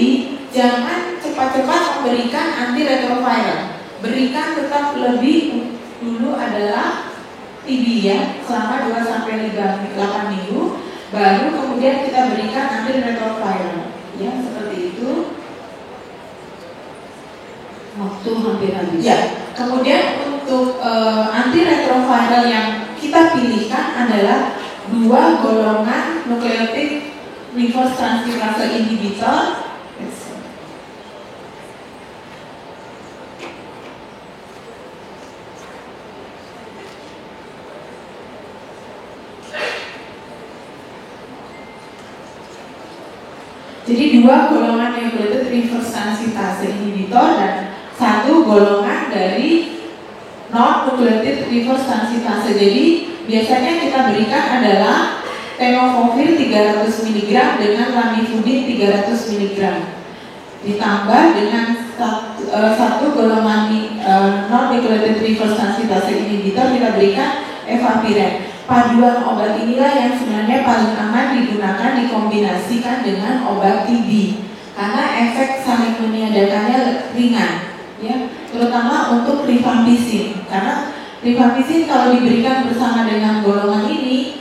Speaker 4: jangan cepat-cepat memberikan antiretroviral. Berikan tetap lebih dulu adalah TB, ya, selama 2-8 minggu, baru kemudian kita berikan antiretroviral, ya, seperti itu.
Speaker 3: Waktu hampir habis.
Speaker 4: Ya, kemudian untuk antiretroviral yang kita pilihkan adalah 2 golongan nukleotid reverse transkriptase inhibitor. Jadi 2 golongan nukleotid reverse transkriptase inhibitor dan 1 golongan dari non-nukleotid reverse transkriptase. Jadi biasanya kita berikan adalah tenofovir 300 mg dengan lamivudin 300 mg ditambah dengan 1 golongan non-nukleotid reverse transkriptase inhibitor kita berikan evapiren. Paduan obat inilah yang sebenarnya paling aman digunakan dikombinasikan dengan obat TB karena efek saling meniadakannya ringan, ya, terutama untuk rifampicin. Karena rifampicin kalau diberikan bersama dengan golongan ini,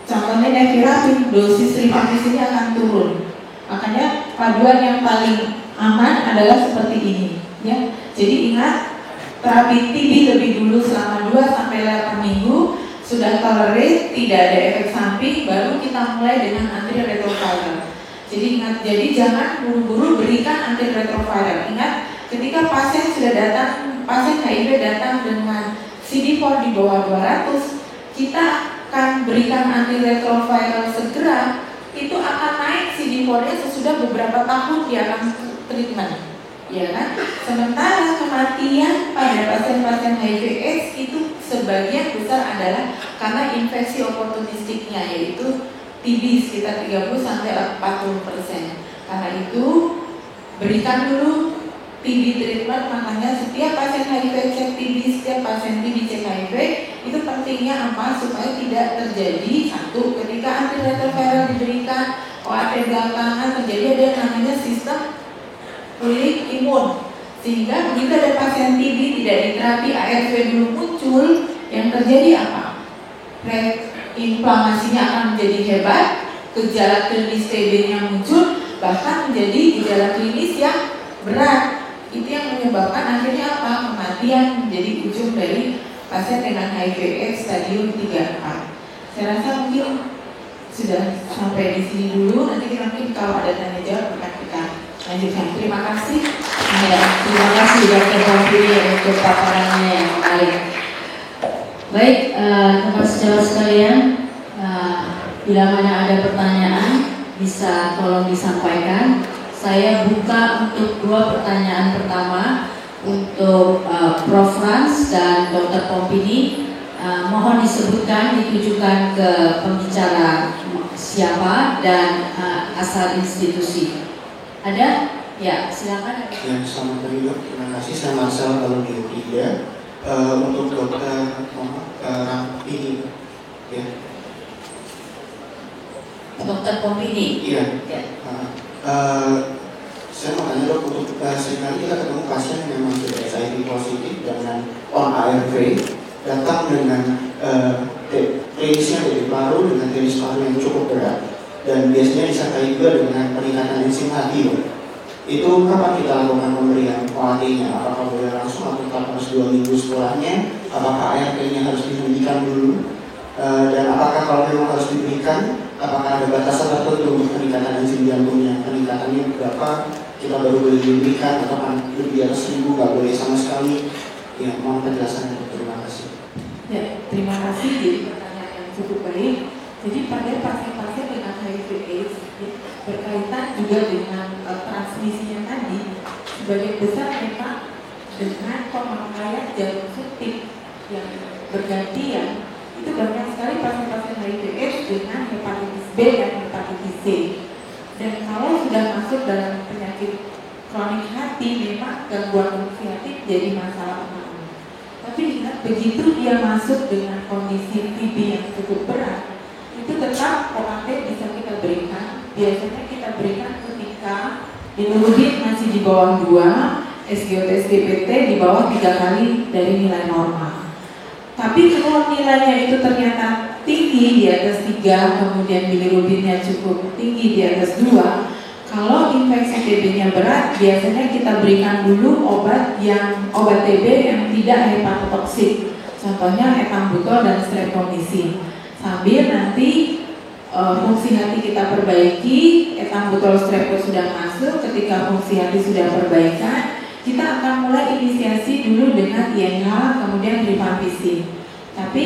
Speaker 4: contohnya nevirapin, dosis rifampicinnya akan turun. Makanya paduan yang paling aman adalah seperti ini, ya. Jadi ingat, terapi TB lebih dulu selama 2-8 minggu, sudah tolerate, tidak ada efek samping, baru kita mulai dengan antiretroviral. Jadi ingat, jadi jangan buru-buru berikan antiretroviral. Ingat, ketika pasien HIV datang dengan CD4 di bawah 200, kita akan berikan antiretroviral segera, itu akan naik CD4-nya sesudah beberapa tahun dia akan treatment. Ya kan? Sementara kematian pada pasien-pasien HIV/AIDS itu sebagian besar adalah karena infeksi oportunistiknya, yaitu TB sekitar 30-40%. Karena itu berikan dulu TB treatment. Makanya setiap pasien HIV cek TB, setiap pasien TB cek HIV, itu pentingnya apa? Supaya tidak terjadi satu, ketika antiretroviral diberikan, OAT belakangan terjadi ada yang namanya sistem pulih imun, sehingga begitu ada pasien TB tidak diterapi, ARV belum muncul, yang terjadi apa? Inflamasinya akan menjadi hebat, gejala klinis TB-nya muncul, bahkan menjadi gejala klinis yang berat. Itu yang menyebabkan akhirnya apa? Kematian menjadi ujung dari pasien dengan HIV/AIDS stadium 3-4. Saya rasa mungkin sudah sampai di sini dulu. Nanti kita mungkin kalau ada tanya jawab akan kita lanjutkan. Terima kasih.
Speaker 3: Ya, terima kasih Dr. Pompili untuk paparannya yang menarik. Baik, teman sejawat sekalian, bila mana ada pertanyaan bisa tolong disampaikan. Saya buka untuk 2 pertanyaan pertama untuk Prof. Frans dan Dr. Pompili. Mohon disebutkan ditujukan ke pembicara siapa dan asal institusi. Ada? Ya, silakan.
Speaker 5: Ya, selamat pagi dok. Terima kasih. Saya Marcel Baludioprida. Untuk dokter ini, ya.
Speaker 3: Dr. Pompili.
Speaker 5: Iya.
Speaker 3: Ya.
Speaker 5: Saya mau tanya dok, untuk seringkali kita ketemu pasien yang memang sudah HIV positif dengan on ARV, datang dengan dan biasanya disertai juga dengan peningkatan enzim hati, Pak. Itu kapan kita lakukan pemberian OAT-nya? Apakah boleh langsung atau harus 2 minggu setelahnya? Apakah ART-nya harus dihentikan dulu? Dan apakah kalau memang harus diberikan, apakah ada batasan tertentu untuk peningkatan enzim jantungnya? Peningkatannya berapa? Kita baru boleh diberikan atau kan lebih atas 1000 nggak boleh sama sekali? Ya, mohon penjelasannya. Terima kasih.
Speaker 4: Ya, terima kasih. Jadi pertanyaan yang cukup baik. Jadi pada pasien-pasien dengan HIV/AIDS berkaitan juga dengan transmisinya tadi, sebagian besar memang dengan pemakaian jarum suntik yang bergantian, itu banyak sekali pasien-pasien HIV/AIDS dengan hepatitis B dan hepatitis C. Dan kalau sudah masuk dalam penyakit kronik hati, memang gangguan fungsi hati jadi masalah utama. Tapi ingat, begitu dia masuk dengan kondisi TB yang cukup berat, itu tetap OAT bisa kita berikan. Biasanya kita berikan ketika bilirubin masih di bawah 2, SGOT/SGPT di bawah 3 kali dari nilai normal. Tapi kalau nilainya itu ternyata tinggi di atas 3, kemudian bilirubinnya cukup tinggi di atas 2, kalau infeksi TB-nya berat, biasanya kita berikan dulu obat TB yang tidak hepatotoksik, contohnya ethambutol dan streptomycin. Sambil nanti fungsi hati kita perbaiki, ethambutol strepto sudah masuk, ketika fungsi hati sudah perbaikan, kita akan mulai inisiasi dulu dengan INH, kemudian rifampicin. Tapi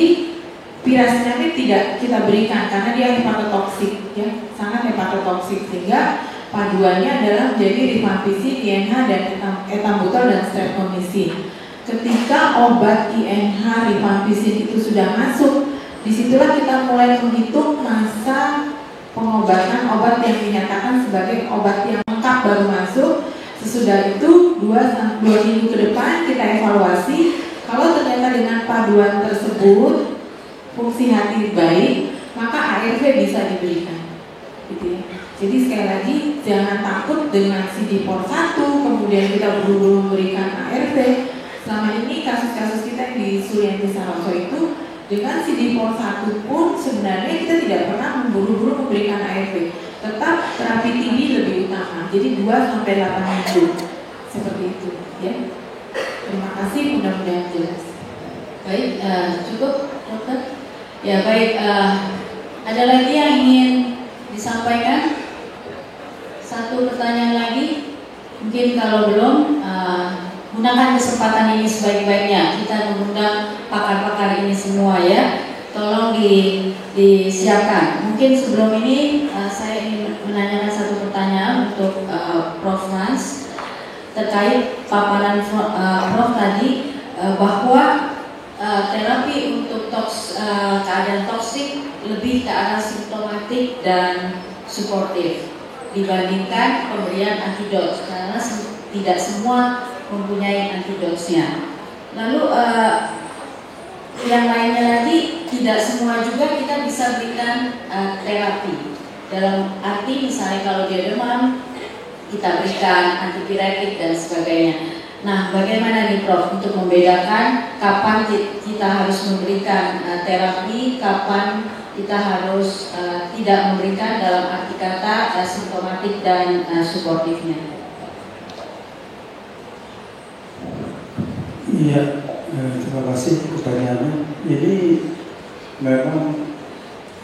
Speaker 4: pirasinamid tidak kita berikan karena dia hepatotoksik, ya, sangat hepatotoksik, sehingga paduannya adalah menjadi rifampicin, INH, dan ethambutol dan streptomycin. Ketika obat INH rifampicin itu sudah masuk, disitulah kita mulai menghitung masa pengobatan obat yang dinyatakan sebagai obat yang lengkap baru masuk. Sesudah itu 2 minggu ke depan kita evaluasi. Kalau ternyata dengan paduan tersebut fungsi hati baik, maka ARV bisa diberikan, gitu ya. Jadi sekali lagi jangan takut dengan CD4/1 kemudian kita buru-buru memberikan ARV. Selama ini kasus-kasus kita yang di Sulianti Saroso itu dengan CD4/1 pun sebenarnya kita tidak pernah memburu-buru memberikan ARV. Tetap terapi TB lebih utama. Jadi 2-8 minggu seperti itu, ya. Terima kasih, mudah-mudahan jelas.
Speaker 3: Baik, cukup dokter. Ya baik, ada lagi yang ingin disampaikan? Satu pertanyaan lagi, mungkin kalau belum, gunakan kesempatan ini sebaik-baiknya. Kita mengundang pakar-pakar ini semua, ya. Tolong disiapkan. Mungkin sebelum ini saya ingin menanyakan satu pertanyaan untuk Prof. Frans terkait paparan Prof tadi bahwa terapi untuk keadaan toksik lebih ke arah simptomatik dan suportif dibandingkan pemberian antidot, karena tidak semua mempunyai antidotnya. Lalu yang lainnya lagi, tidak semua juga kita bisa berikan terapi. Dalam arti misalnya kalau dia demam, kita berikan antipiretik dan sebagainya. Nah, bagaimana nih Prof untuk membedakan kapan kita harus memberikan terapi, kapan kita harus tidak memberikan dalam arti kata simptomatik dan suportifnya?
Speaker 2: Iya, terima kasih pertanyaannya. Jadi memang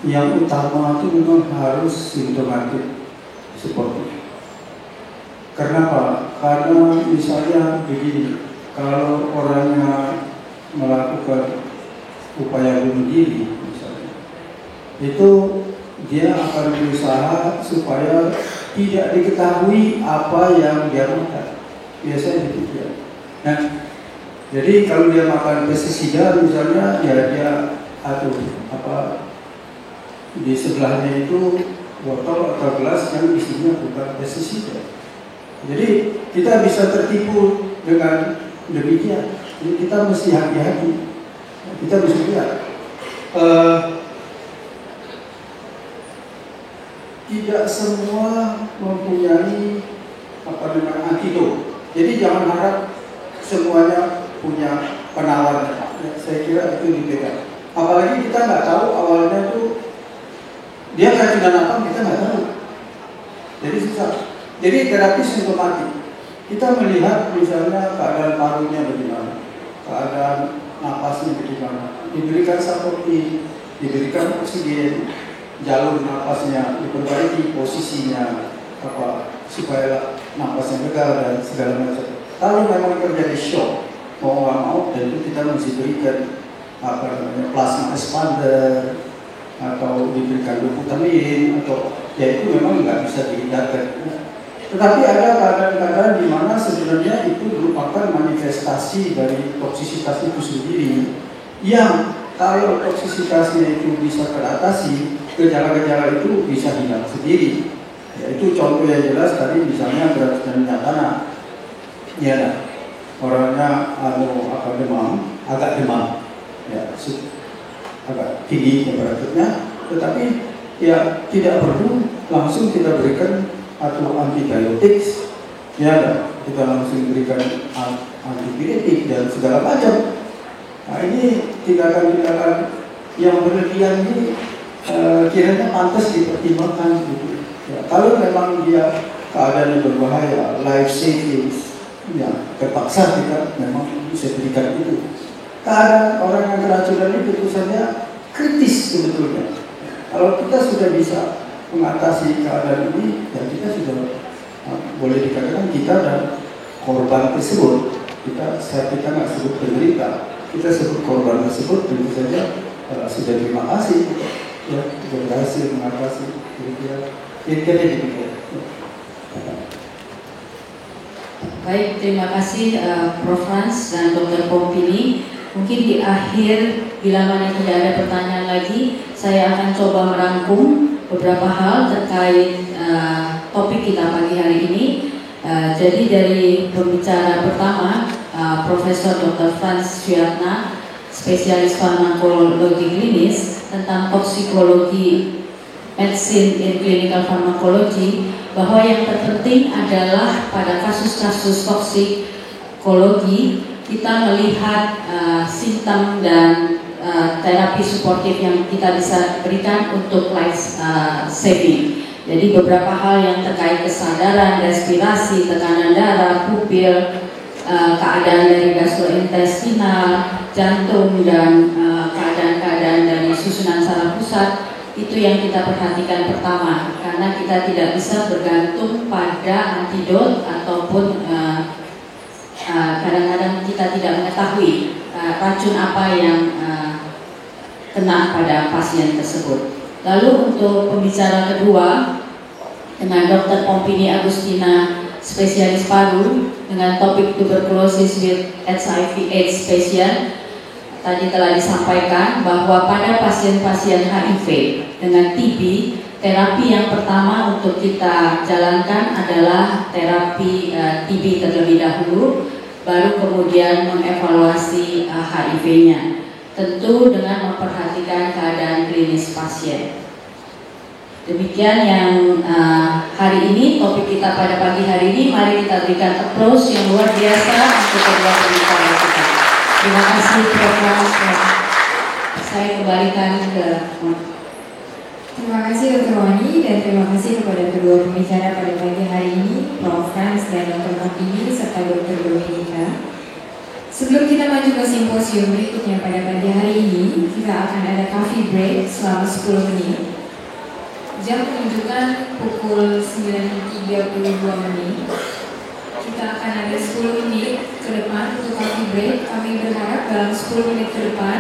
Speaker 2: yang utama itu memang harus simptomatik suportif. Kenapa? Karena misalnya begini, kalau orangnya melakukan upaya bunuh diri misalnya, itu dia akan berusaha supaya tidak diketahui apa yang dia makan. Biasanya gitu ya. Nah, jadi kalau dia makan pestisida misalnya, ya dia di sebelahnya itu botol atau gelas yang isinya bukan pestisida. Jadi kita bisa tertipu dengan demikian. Jadi kita mesti hati-hati. Kita mesti lihat. Tidak semua mempunyai antidot. Jadi jangan harap semuanya punya penawar. Saya kira itu dipegang. Apalagi kita nggak tahu awalnya tuh Dia keracunan apa kita nggak tahu. Jadi susah. Jadi terapi simptomatik. Kita melihat misalnya keadaan parunya bagaimana, keadaan napasnya bagaimana, diberikan saponin, diberikan oksigen, jalur napasnya diperbaiki, posisinya apa supaya napasnya legal dan segala macam. Kalau memang terjadi shock, mau nggak mau, tentu kita mesti berikan apa namanya plasma expander atau diberikan dopamine atau ya itu memang nggak bisa dihindarkan. Tetapi ada keadaan-keadaan di mana sebenarnya itu merupakan manifestasi dari toksisitas itu sendiri yang kalau toksisitasnya itu bisa teratasi, gejala-gejala itu bisa hilang sendiri. Ya, itu contoh yang jelas tadi misalnya berat badan tanah. Ya, orangnya agak demam, ya, agak tinggi temperaturnya, tetapi ya tidak perlu langsung kita berikan atau antibiotik, ya, kita langsung berikan antibiotik dan segala macam. Nah, ini tindakan-tindakan yang berlebihan ini kiranya pantas dipertimbangkan. Gitu. Ya, kalau memang dia keadaannya berbahaya, life saving, ya terpaksa kita memang bisa berikan itu. Keadaan orang yang keracunan itu tentu saja kritis sebetulnya. Kalau kita sudah bisa mengatasi keadaan ini, dan kita sudah boleh dikatakan kita dan korban tersebut. Kita nggak sebut penderita, kita sebut korban tersebut. Tentu saja sudah terima kasih, ya sudah berhasil mengatasi. Kira-kira demikian.
Speaker 3: Baik, terima kasih Prof. Frans dan Dr. Pompili. Mungkin di akhir, bila mana tidak ada pertanyaan lagi, saya akan coba merangkum beberapa hal terkait topik kita pagi hari ini. Jadi dari pembicara pertama, Profesor Dr. Frans Suyatna, spesialis farmakologi klinis tentang toksikologi medicine in clinical pharmacology, bahwa yang terpenting adalah pada kasus-kasus toksikologi kita melihat simptom dan terapi suportif yang kita bisa berikan untuk life saving. Jadi beberapa hal yang terkait kesadaran, respirasi, tekanan darah, pupil, keadaan dari gastrointestinal, jantung, dan keadaan-keadaan dari susunan saraf pusat, itu yang kita perhatikan pertama, karena kita tidak bisa bergantung pada antidot ataupun kadang-kadang kita tidak mengetahui racun apa yang kena pada pasien tersebut. Lalu untuk pembicara kedua dengan Dr. Pompili Agustina, spesialis paru, dengan topik tuberculosis with HIV/AIDS patient. Tadi telah disampaikan bahwa pada pasien-pasien HIV dengan TB, terapi yang pertama untuk kita jalankan adalah terapi TB terlebih dahulu, baru kemudian mengevaluasi HIV-nya. Tentu dengan memperhatikan keadaan klinis pasien. Demikian yang hari ini, topik kita pada pagi hari ini. Mari kita berikan applause yang luar biasa untuk kedua pembicara kita. Terima kasih Prof. Saya kembalikan ke
Speaker 6: Terima kasih Dr. Wani, dan terima kasih kepada kedua pembicara pada pagi hari ini, Prof. Frans dan Dr. Pompili serta Dr. Dominika. Sebelum kita maju ke simposium berikutnya pada pagi hari ini, kita akan ada coffee break selama 10 menit. Jam menunjukkan pukul 9.32 menit. Kita akan ada 10 menit ke depan untuk coffee break. Kami berharap dalam 10 menit ke depan,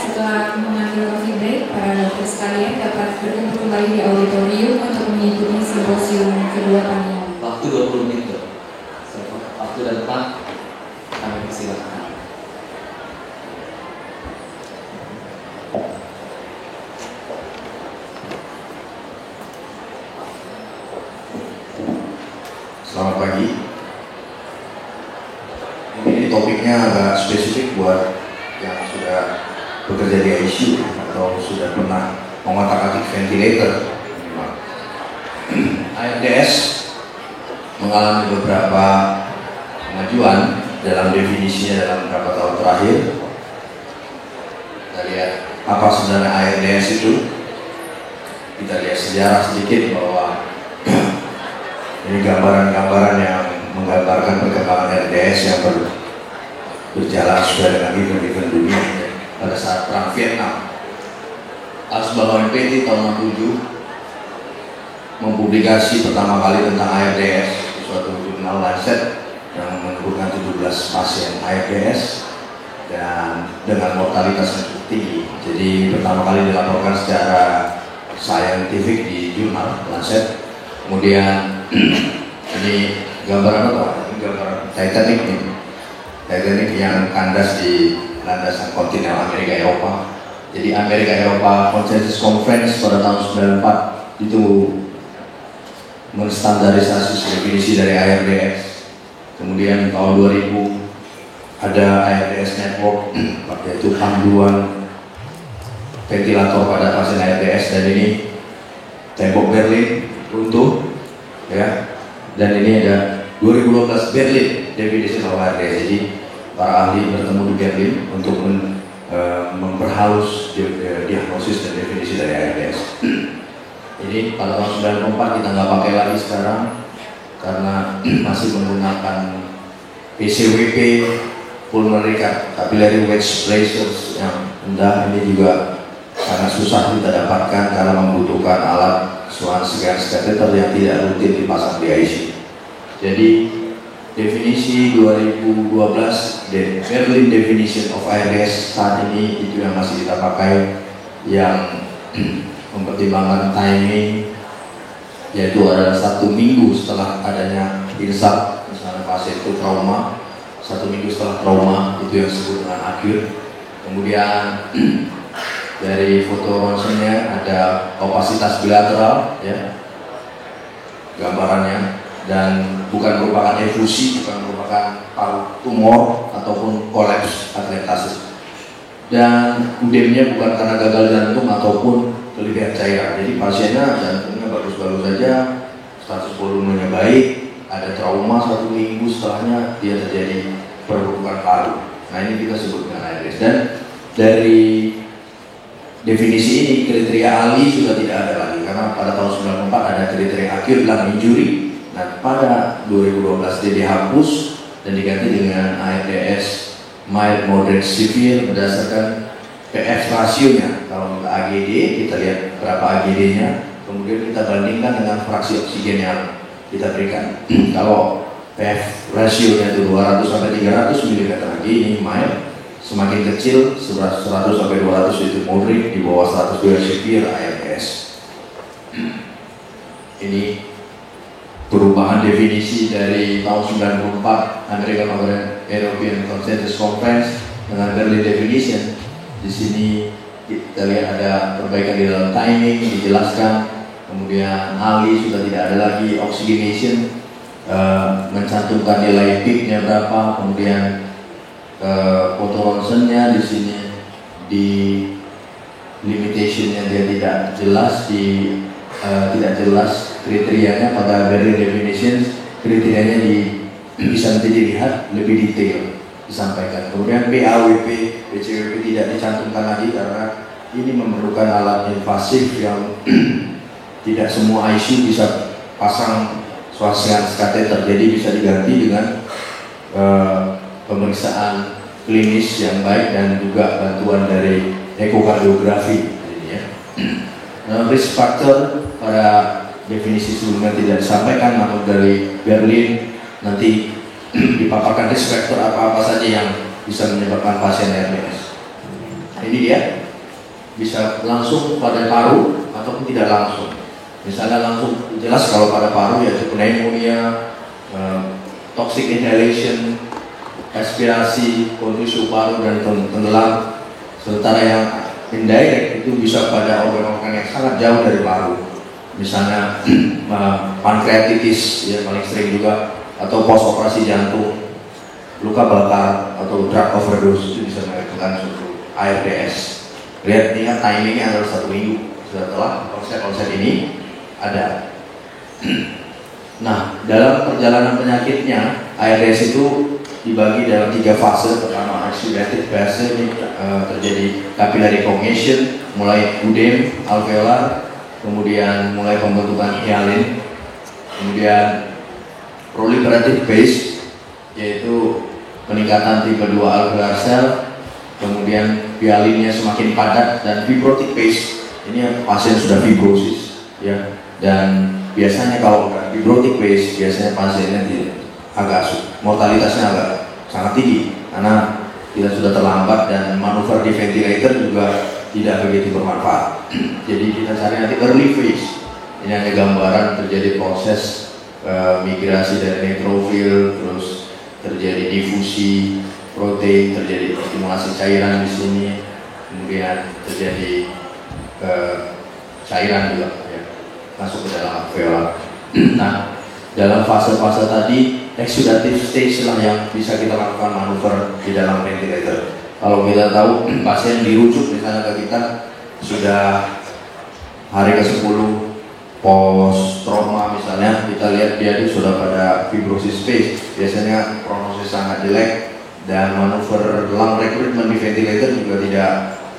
Speaker 6: setelah mengambil coffee break, para dokter sekalian dapat berkumpul kembali di auditorium untuk mengikuti simposium kedua kami.
Speaker 7: Waktu 20 menit, Dok. Waktu dan tempat kami persilakan.
Speaker 8: Selamat pagi. Ini topiknya agak spesifik buat yang sudah bekerja di ICU atau sudah pernah mengotak-atik ventilator. ARDS mengalami beberapa kemajuan dalam definisinya dalam beberapa tahun terakhir. Kita lihat apa sebenarnya ARDS itu. kita lihat sejarah sedikit bahwa ini gambaran-gambaran yang menggambarkan perkembangan RDS yang berjalan sudah dengan event-event dunia pada saat perang Vietnam. Asbaghawan PT tahun 67 mempublikasi pertama kali tentang ARDS di suatu jurnal Lancet yang menyebutkan 17 pasien ARDS dan dengan mortalitas yang cukup tinggi. Jadi pertama kali dilaporkan secara saintifik di jurnal Lancet. Kemudian ini gambaran apa? Ini gambaran Titanic ini. Titanic yang kandas di landasan kontinen Amerika Eropa. Jadi Amerika Eropa Consensus Conference pada tahun 94 itu menstandarisasi definisi dari ARDS. Kemudian tahun 2000 ada ARDS Network, yaitu panduan ventilator pada pasien ARDS, dan ini tembok Berlin runtuh, ya. Dan ini ada 2012 Berlin definisi of ARDS. Jadi para ahli bertemu di Berlin untuk memperhalus diagnosis dan definisi dari ARDS. Ini pada tahun 94 kita nggak pakai lagi sekarang karena masih menggunakan PCWP, pulmonary capillary wedge pressures yang rendah. Ini juga sangat susah kita dapatkan karena membutuhkan alat Swan-Ganz catheter yang tidak rutin dipasang di ICU. Jadi definisi 2012 Berlin Definition of ARDS saat ini itu yang masih kita pakai, yang mempertimbangkan timing, yaitu adalah 1 minggu setelah adanya insult, misalnya pasien itu trauma, 1 minggu setelah trauma, itu yang disebut dengan akut. Kemudian dari foto ronsennya ada opasitas bilateral, ya, gambarannya, dan bukan merupakan efusi, bukan merupakan paru tumor ataupun kolaps atletasis, dan udemnya bukan karena gagal jantung ataupun kelebihan cairan. Jadi pasiennya jantungnya bagus-bagus saja, status volumenya baik, ada trauma 1 minggu setelahnya dia terjadi perburukan paru. Nah, ini kita sebut dengan ARDS. Dan dari definisi ini kriteria ahli sudah tidak ada lagi karena pada tahun 94 ada kriteria acute lung injury. Nah, pada 2012 dia dihapus dan diganti dengan ARDS mild, moderate, severe berdasarkan PF rasionya. Kalau kita AGD, kita lihat berapa AGD-nya, kemudian kita bandingkan dengan fraksi oksigen yang kita berikan. Kalau PF rasionya itu 200 sampai 300 mg/g, ini mild. Semakin kecil 100 sampai 200 itu moderate, di bawah 100 severe ARDS. Ini perubahan definisi dari tahun 94 American European Consensus Conference dengan Berlin Definition. Di sini kita lihat ada perbaikan di dalam timing, dijelaskan. Kemudian ahli sudah tidak ada lagi oxygenation, mencantumkan nilai peak-nya berapa, kemudian foto ronsennya di sini di limitation-nya dia tidak jelas, tidak jelas kriterianya. Pada Berlin Definition kriterianya bisa nanti dilihat lebih detail disampaikan. Kemudian PAWP, PCWP tidak dicantumkan lagi karena ini memerlukan alat invasif yang tidak semua ICU bisa pasang Swan-Ganz catheter, jadi bisa diganti dengan pemeriksaan klinis yang baik dan juga bantuan dari ekokardiografi. Risk factor pada definisi sebelumnya tidak disampaikan, namun dari Berlin nanti dipaparkan risk factor apa-apa saja yang bisa menyebabkan pasien ARDS. Ini dia, bisa langsung pada paru ataupun tidak langsung. Misalnya langsung jelas kalau pada paru yaitu pneumonia, toxic inhalation, aspirasi, kondisi paru dan tenggelam. Sementara yang indirect itu bisa pada organ-organ yang sangat jauh dari paru. Misalnya pankreatitis yang paling sering juga, atau post operasi jantung, luka bakar atau drug overdose itu bisa menyebabkan suatu ARDS. Lihat nih, timingnya adalah 1 minggu setelah konsep ini ada. Nah, dalam perjalanan penyakitnya ARDS itu dibagi dalam 3 fase. Pertama, exudative fase, ini terjadi capillary conggestion, mulai udem, alveolar, kemudian mulai pembentukan hyalin, kemudian proliferative base, yaitu peningkatan tipe 2 alveolar cell, kemudian hyalinnya semakin padat, dan fibrotic base, ini pasien sudah fibrosis, ya. Dan biasanya kalau fibrotic base, biasanya pasiennya mortalitasnya agak sangat tinggi karena kita sudah terlambat dan manuver di ventilator juga tidak begitu bermanfaat. Jadi kita cari nanti early phase. Ini hanya gambaran terjadi proses migrasi dari neutrofil, terus terjadi difusi protein, terjadi akumulasi cairan di sini, kemudian terjadi cairan juga ya, masuk ke dalam alveolar. Nah, dalam fase-fase tadi exudative stage lah yang bisa kita lakukan manuver di dalam ventilator. Kalau kita tahu pasien dirujuk misalnya ke kita sudah hari ke-10 post trauma misalnya, kita lihat dia itu sudah pada fibrosis phase, biasanya prognosis sangat jelek dan manuver lung recruitment di ventilator juga tidak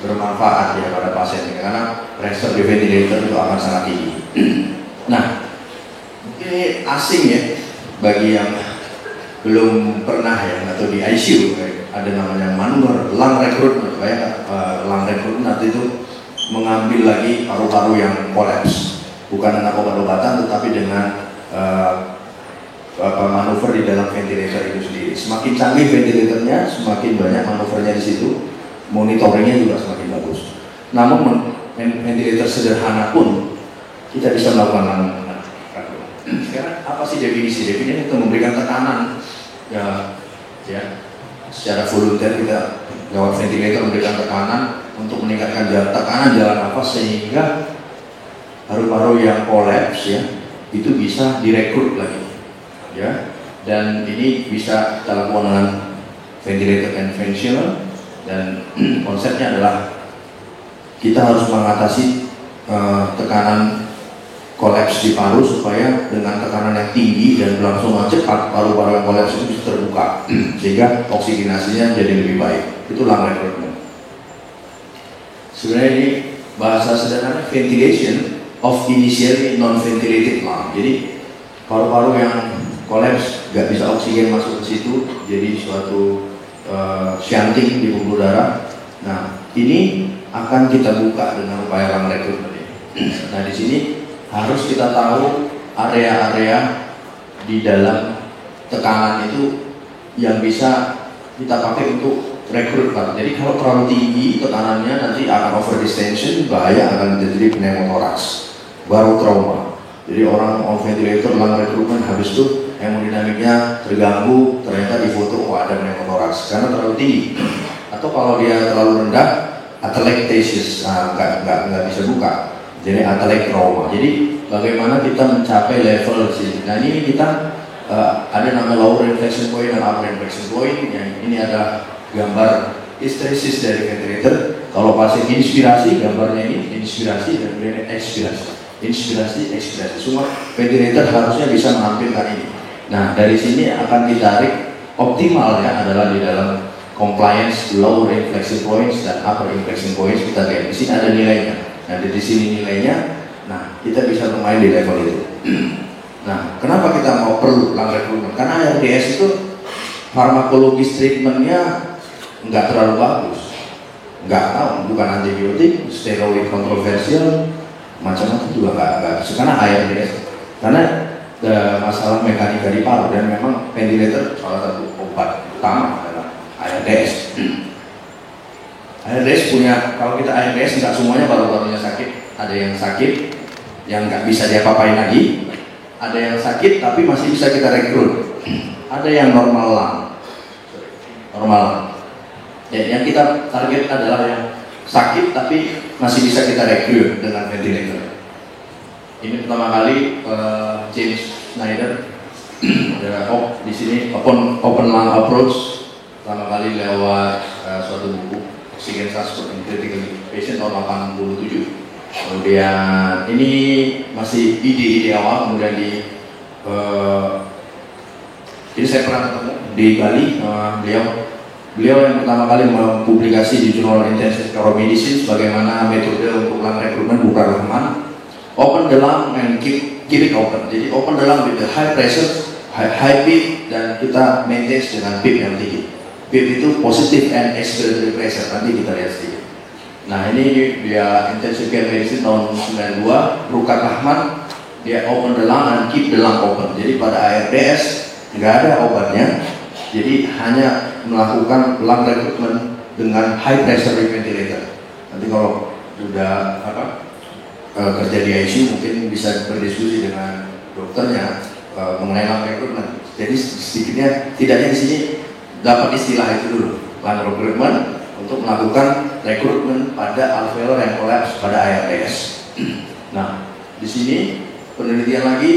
Speaker 8: bermanfaat ya pada pasien ini karena pressure di ventilator itu akan sangat tinggi. Nah, ini asing ya bagi yang belum pernah ya atau di ICU ada namanya manuver lung recruitment. Lung recruitment itu mengambil lagi paru-paru yang kolaps, bukan dengan obat-obatan tetapi dengan manuver di dalam ventilator itu sendiri. Semakin canggih ventilatornya, semakin banyak manuvernya di situ, monitoringnya juga semakin bagus. Namun ventilator sederhana pun kita bisa melakukan lung. Sekarang apa sih definisi? Definisi itu memberikan tekanan ya secara volunteer kita lewat ventilator memberikan tekanan untuk meningkatkan tekanan jalan nafas sehingga paru-paru yang kolaps ya itu bisa direkrut lagi ya, dan ini bisa kita lakukan dengan ventilator conventional dan konsepnya adalah kita harus mengatasi tekanan kolaps di paru supaya dengan tekanan yang tinggi dan berlangsung cepat paru-paru yang kolaps itu bisa terbuka sehingga oksigenasinya jadi lebih baik. Itu lung recruitment. Sebenarnya ini bahasa sederhana ventilation of initially non-ventilated lung. Jadi paru-paru yang kolaps nggak bisa oksigen masuk ke situ, jadi suatu shunting di pembuluh darah. Nah, ini akan kita buka dengan upaya lung recruitment. Nah, di sini harus kita tahu area-area di dalam tekanan itu yang bisa kita pakai untuk rekrut. Jadi kalau terlalu tinggi tekanannya nanti akan over distension, bahaya akan terjadi pneumothorax, baru trauma. Jadi orang on ventilator lung recruitment habis itu hemodinamiknya terganggu, ternyata di foto ada pneumothorax karena terlalu tinggi. Atau kalau dia terlalu rendah, atelectasis, nggak bisa buka. Jadi atelek trauma. Jadi bagaimana kita mencapai level sini. Nah ini kita ada nama lower inflection point dan upper inflection point. Yang ini ada gambar hysteresis dari ventilator. Kalau pasien inspirasi, gambarnya ini inspirasi dan kemudian ekspirasi. Inspirasi, ekspirasi. Semua ventilator harusnya bisa menampilkan ini. Nah dari sini akan ditarik optimalnya adalah di dalam compliance lower inflection points dan upper inflection points. Kita lihat di sini ada nilainya. Nah di sini nilainya, nah kita bisa bermain di level itu. Nah kenapa kita mau perlu lung recruitment? Karena ARDS itu farmakologis treatmentnya nggak terlalu bagus, nggak tahu, bukan antibiotik, steroid kontroversial, macam-macam juga nggak. Karena ARDS, karena masalah mekanika di paru dan memang ventilator salah satu obat utama adalah ARDS. ARDS punya, kalau kita ARDS nggak semuanya paru-parunya sakit, ada yang sakit yang nggak bisa diapa-apain lagi, ada yang sakit tapi masih bisa kita rekrut, ada yang normal. Ya, yang kita target adalah yang sakit tapi masih bisa kita rekrut dengan ventilator. Ini pertama kali James Snyder di sini open lung approach pertama kali lewat suatu buku Oxygen Transport in Critical Patient tahun 87. Kemudian ini masih ide-ide awal, kemudian jadi saya pernah ketemu di Bali beliau yang pertama kali mempublikasi di Journal Intensive Care Medicine bagaimana metode untuk lung recruitment Bukhar Rahman. open the lung and keep it open. Jadi open the lung with the high pressure, high PEEP, dan kita maintain dengan PEEP yang tinggi. PEEP itu positive and expiratory pressure, nanti kita lihat sedikit. Nah ini dia intensive care medicine tahun 92, Rukat Rahman, dia open the lung and keep the lung open. Jadi pada ARDS nggak ada obatnya, jadi hanya melakukan lung recruitment dengan high pressure ventilator. Nanti kalau sudah kerja di ICU mungkin bisa berdiskusi dengan dokternya mengenai lung recruitment. Jadi sedikitnya tidaknya di sini dapat istilah itu dulu, lung recruitment untuk melakukan rekrutmen pada alveolar yang collapse pada ARDS. Nah di sini penelitian lagi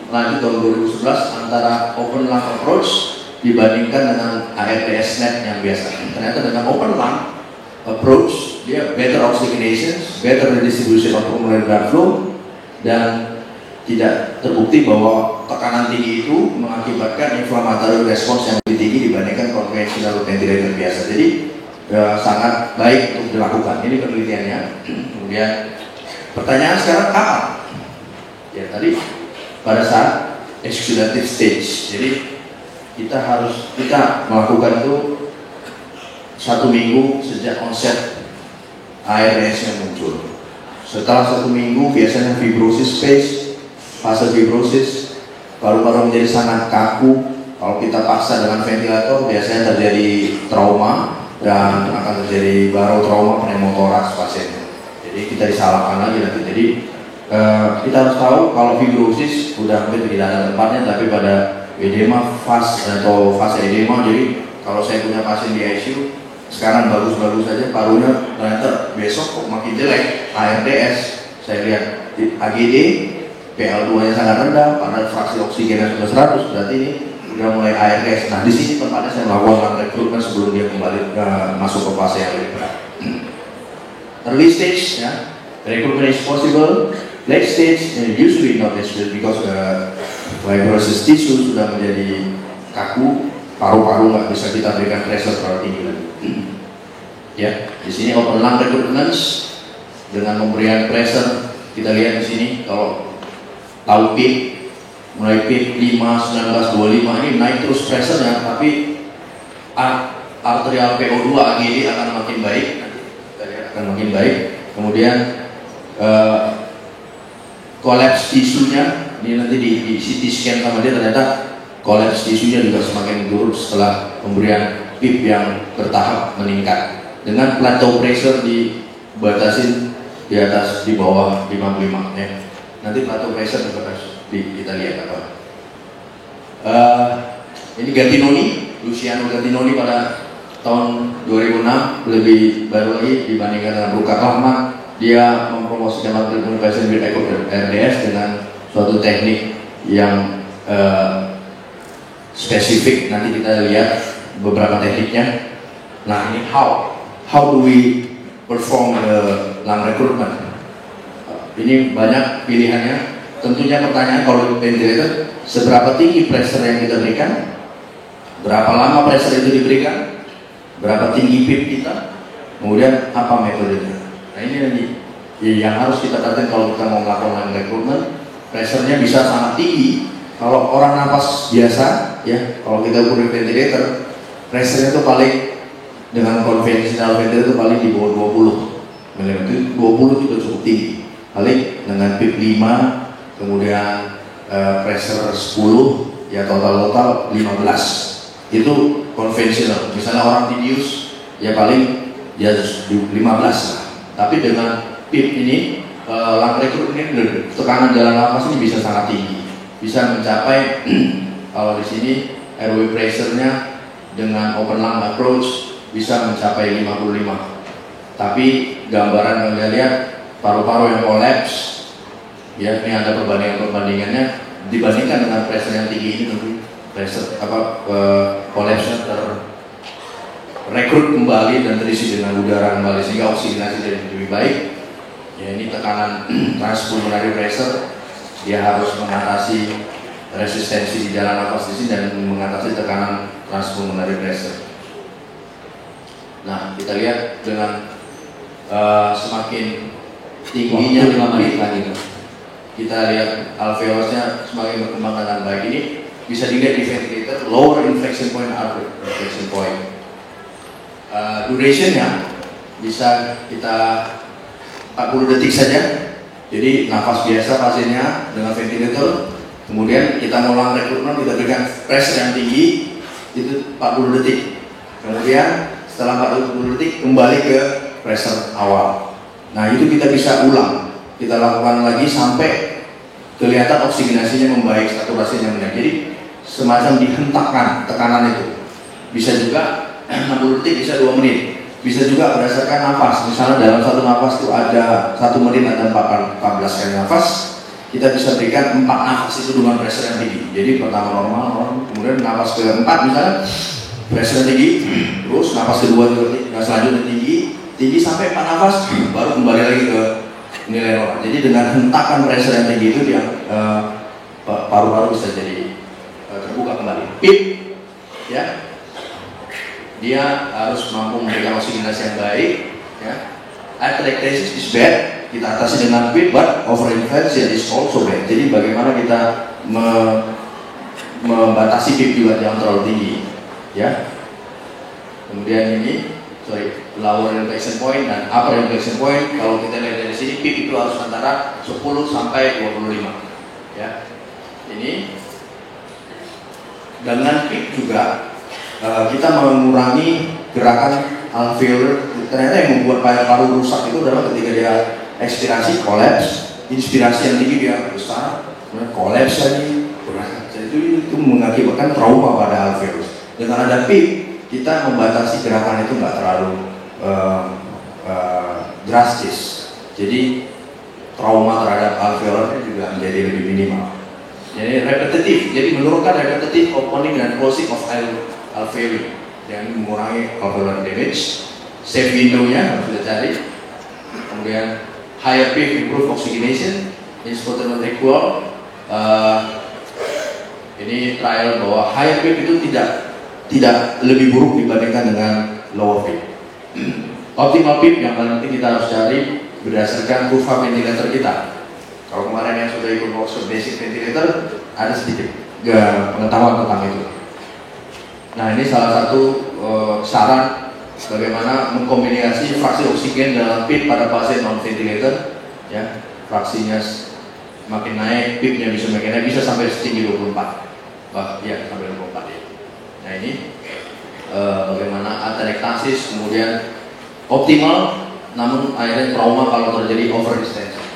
Speaker 8: lanjut tahun 2011 antara open lung approach dibandingkan dengan ARDS net yang biasa. Ternyata dengan open lung approach dia better oxygenation, better redistribution of pulmonary blood flow, dan tidak terbukti bahwa tekanan tinggi itu mengakibatkan inflammatory response yang lebih tinggi dibandingkan konvensional ventilator biasa. Jadi sangat baik untuk dilakukan. Ini penelitiannya. Kemudian pertanyaan sekarang kapan? Ya tadi pada saat exudative stage. Jadi kita melakukan itu 1 minggu sejak onset ARDS yang muncul. Setelah 1 minggu biasanya fibrosis phase, fase fibrosis, paru-paru menjadi sangat kaku. Kalau kita paksa dengan ventilator biasanya terjadi trauma dan akan terjadi barotrauma pneumotoraks pasiennya. Jadi kita disalahkan lagi nanti. Jadi kita harus tahu kalau fibrosis udah hampir tidak ada tempatnya, tapi pada edema fase edema. Jadi kalau saya punya pasien di ICU sekarang bagus-bagus saja parunya, ternyata besok kok makin jelek ARDS. Saya lihat AGD PL2 nya sangat rendah, padahal fraksi oksigennya sudah 100, berarti ini udah mulai ARDS. Nah di sini tempatnya saya melakukan rekrutmen sebelum dia kembali masuk ke fase yang lebih berat. Early stage ya, recruitment is possible. Late stage usually not possible because fibrosis tissue sudah menjadi kaku, paru-paru nggak bisa kita berikan pressure terlalu tinggi lagi. Ya, di sini open lung recruitment dengan pemberian pressure. Kita lihat di sini kalau tahu PEEP, mulai PEEP 5, 19, 25 ini naik terus pressure-nya, tapi arterial PO2 AGD akan makin baik, Kemudian collapse tisunya ini nanti di CT scan sama dia, ternyata collapse tisunya juga semakin turun setelah pemberian PEEP yang bertahap meningkat dengan plateau pressure dibatasin di atas di bawah 55 ya. Nanti plateau pressure kita lihat apa. Ini Gattinoni, Luciano Gattinoni pada tahun 2006, lebih baru lagi dibandingkan dengan Rukat Rahman. Dia mempromosikan lakukan pasien with RDS dengan suatu teknik yang spesifik. Nanti kita lihat beberapa tekniknya. Nah ini how do we perform the lung recruitment? Ini banyak pilihannya. Tentunya pertanyaan kalau ventilator, seberapa tinggi pressure yang kita berikan, berapa lama pressure itu diberikan, berapa tinggi PEEP kita, kemudian apa metodenya. Nah ini nanti yang harus kita perhatikan kalau kita mau melakukan lung recruitment. Pressure-nya bisa sangat tinggi. Kalau orang napas biasa, ya kalau kita ukur ventilator, pressure-nya itu paling dengan konvensional ventilator itu paling di bawah 20 mm. 20 itu cukup tinggi. Paling dengan PEEP 5, kemudian pressure 10, ya total 15. Itu konvensional. Misalnya orang tibius, ya paling ya 15 lah. Tapi dengan PEEP ini, lung recruitment ini tekanan jalan nafas ini bisa sangat tinggi, bisa mencapai kalau di sini airway pressure-nya dengan open lung approach bisa mencapai 55. Tapi gambaran kalian lihat paru-paru yang collapse, ya ini ada perbandingannya dibandingkan dengan pressure yang tinggi ini, tentu pressure collapse-nya rekrut kembali dan terisi dengan udara kembali sehingga oksigenasi jadi lebih baik. Ya ini tekanan transpulmonary pressure, dia harus mengatasi resistensi di jalan nafas di sini dan mengatasi tekanan transpulmonary pressure. Nah kita lihat dengan semakin tingginya
Speaker 7: 5 menit lagi.
Speaker 8: kita lihat alveolusnya semakin berkembang dengan baik. Ini bisa dilihat di ventilator, lower inflection point, upper inflection point. Durationnya bisa kita 40 detik saja. Jadi nafas biasa pasiennya dengan ventilator, kemudian kita ngulang rekrutmen, kita berikan pressure yang tinggi itu 40 detik. Kemudian setelah 40 detik kembali ke pressure awal. Nah itu kita bisa ulang, kita lakukan lagi sampai kelihatan oksigenasinya membaik, saturasinya menaik. Jadi semacam dihentakkan tekanan itu. Bisa juga 60 detik, bisa 2 menit. Bisa juga berdasarkan nafas. Misalnya dalam satu nafas itu ada 1 menit ada 14 kali nafas. Kita bisa berikan 4 nafas itu dengan pressure yang tinggi. Jadi pertama normal, kemudian nafas keempat misalnya pressure tinggi, terus nafas kedua juga selanjutnya tinggi sampai 4 nafas, baru kembali lagi ke nilai normal. Jadi dengan hentakan pressure yang tinggi itu dia paru-paru bisa jadi terbuka kembali. PIP, ya, dia harus mampu memberikan oksigenasi yang baik. Ya. Atelectasis is bad, kita atasi dengan PIP, but overinfection is also bad. Jadi bagaimana kita membatasi PIP juga jangan terlalu tinggi, ya. Kemudian ini, lower inflection point dan upper inflection point. Kalau kita lihat dari sini, PIP itu harus antara 10 sampai 25. Ya, ini dengan PIP juga kita mengurangi gerakan alveolar. Ternyata yang membuat paru rusak itu adalah ketika dia ekspirasi, kolaps, inspirasi yang tinggi dia besar, kemudian kolaps lagi. Jadi itu mengakibatkan trauma pada alveolus. Dengan ada PIP, kita membatasi gerakan itu nggak terlalu drastis. Jadi trauma terhadap alveolar juga menjadi lebih minimal. Jadi repetitif, jadi menurunkan repetitif opening dan closing of alveoli yang mengurangi alveolar damage. Safe window-nya harus kita cari. Kemudian higher PIP improve oxygenation, inspiratory equal. Ini trial bahwa higher PIP itu tidak lebih buruk dibandingkan dengan lower PIP. Optimal PIP yang paling penting kita harus cari berdasarkan kurva ventilator kita. Kalau kemarin yang sudah ikut workshop basic ventilator ada sedikit pengetahuan tentang itu. Nah ini salah satu saran bagaimana mengkombinasi fraksi oksigen dalam PIP pada pasien non ventilator. Ya, fraksinya makin naik, PIP-nya bisa makin naik, bisa sampai setinggi 24. Ya sampai 24 ya. Nah ini bagaimana atelectasis kemudian optimal, namun akhirnya trauma kalau terjadi overextension.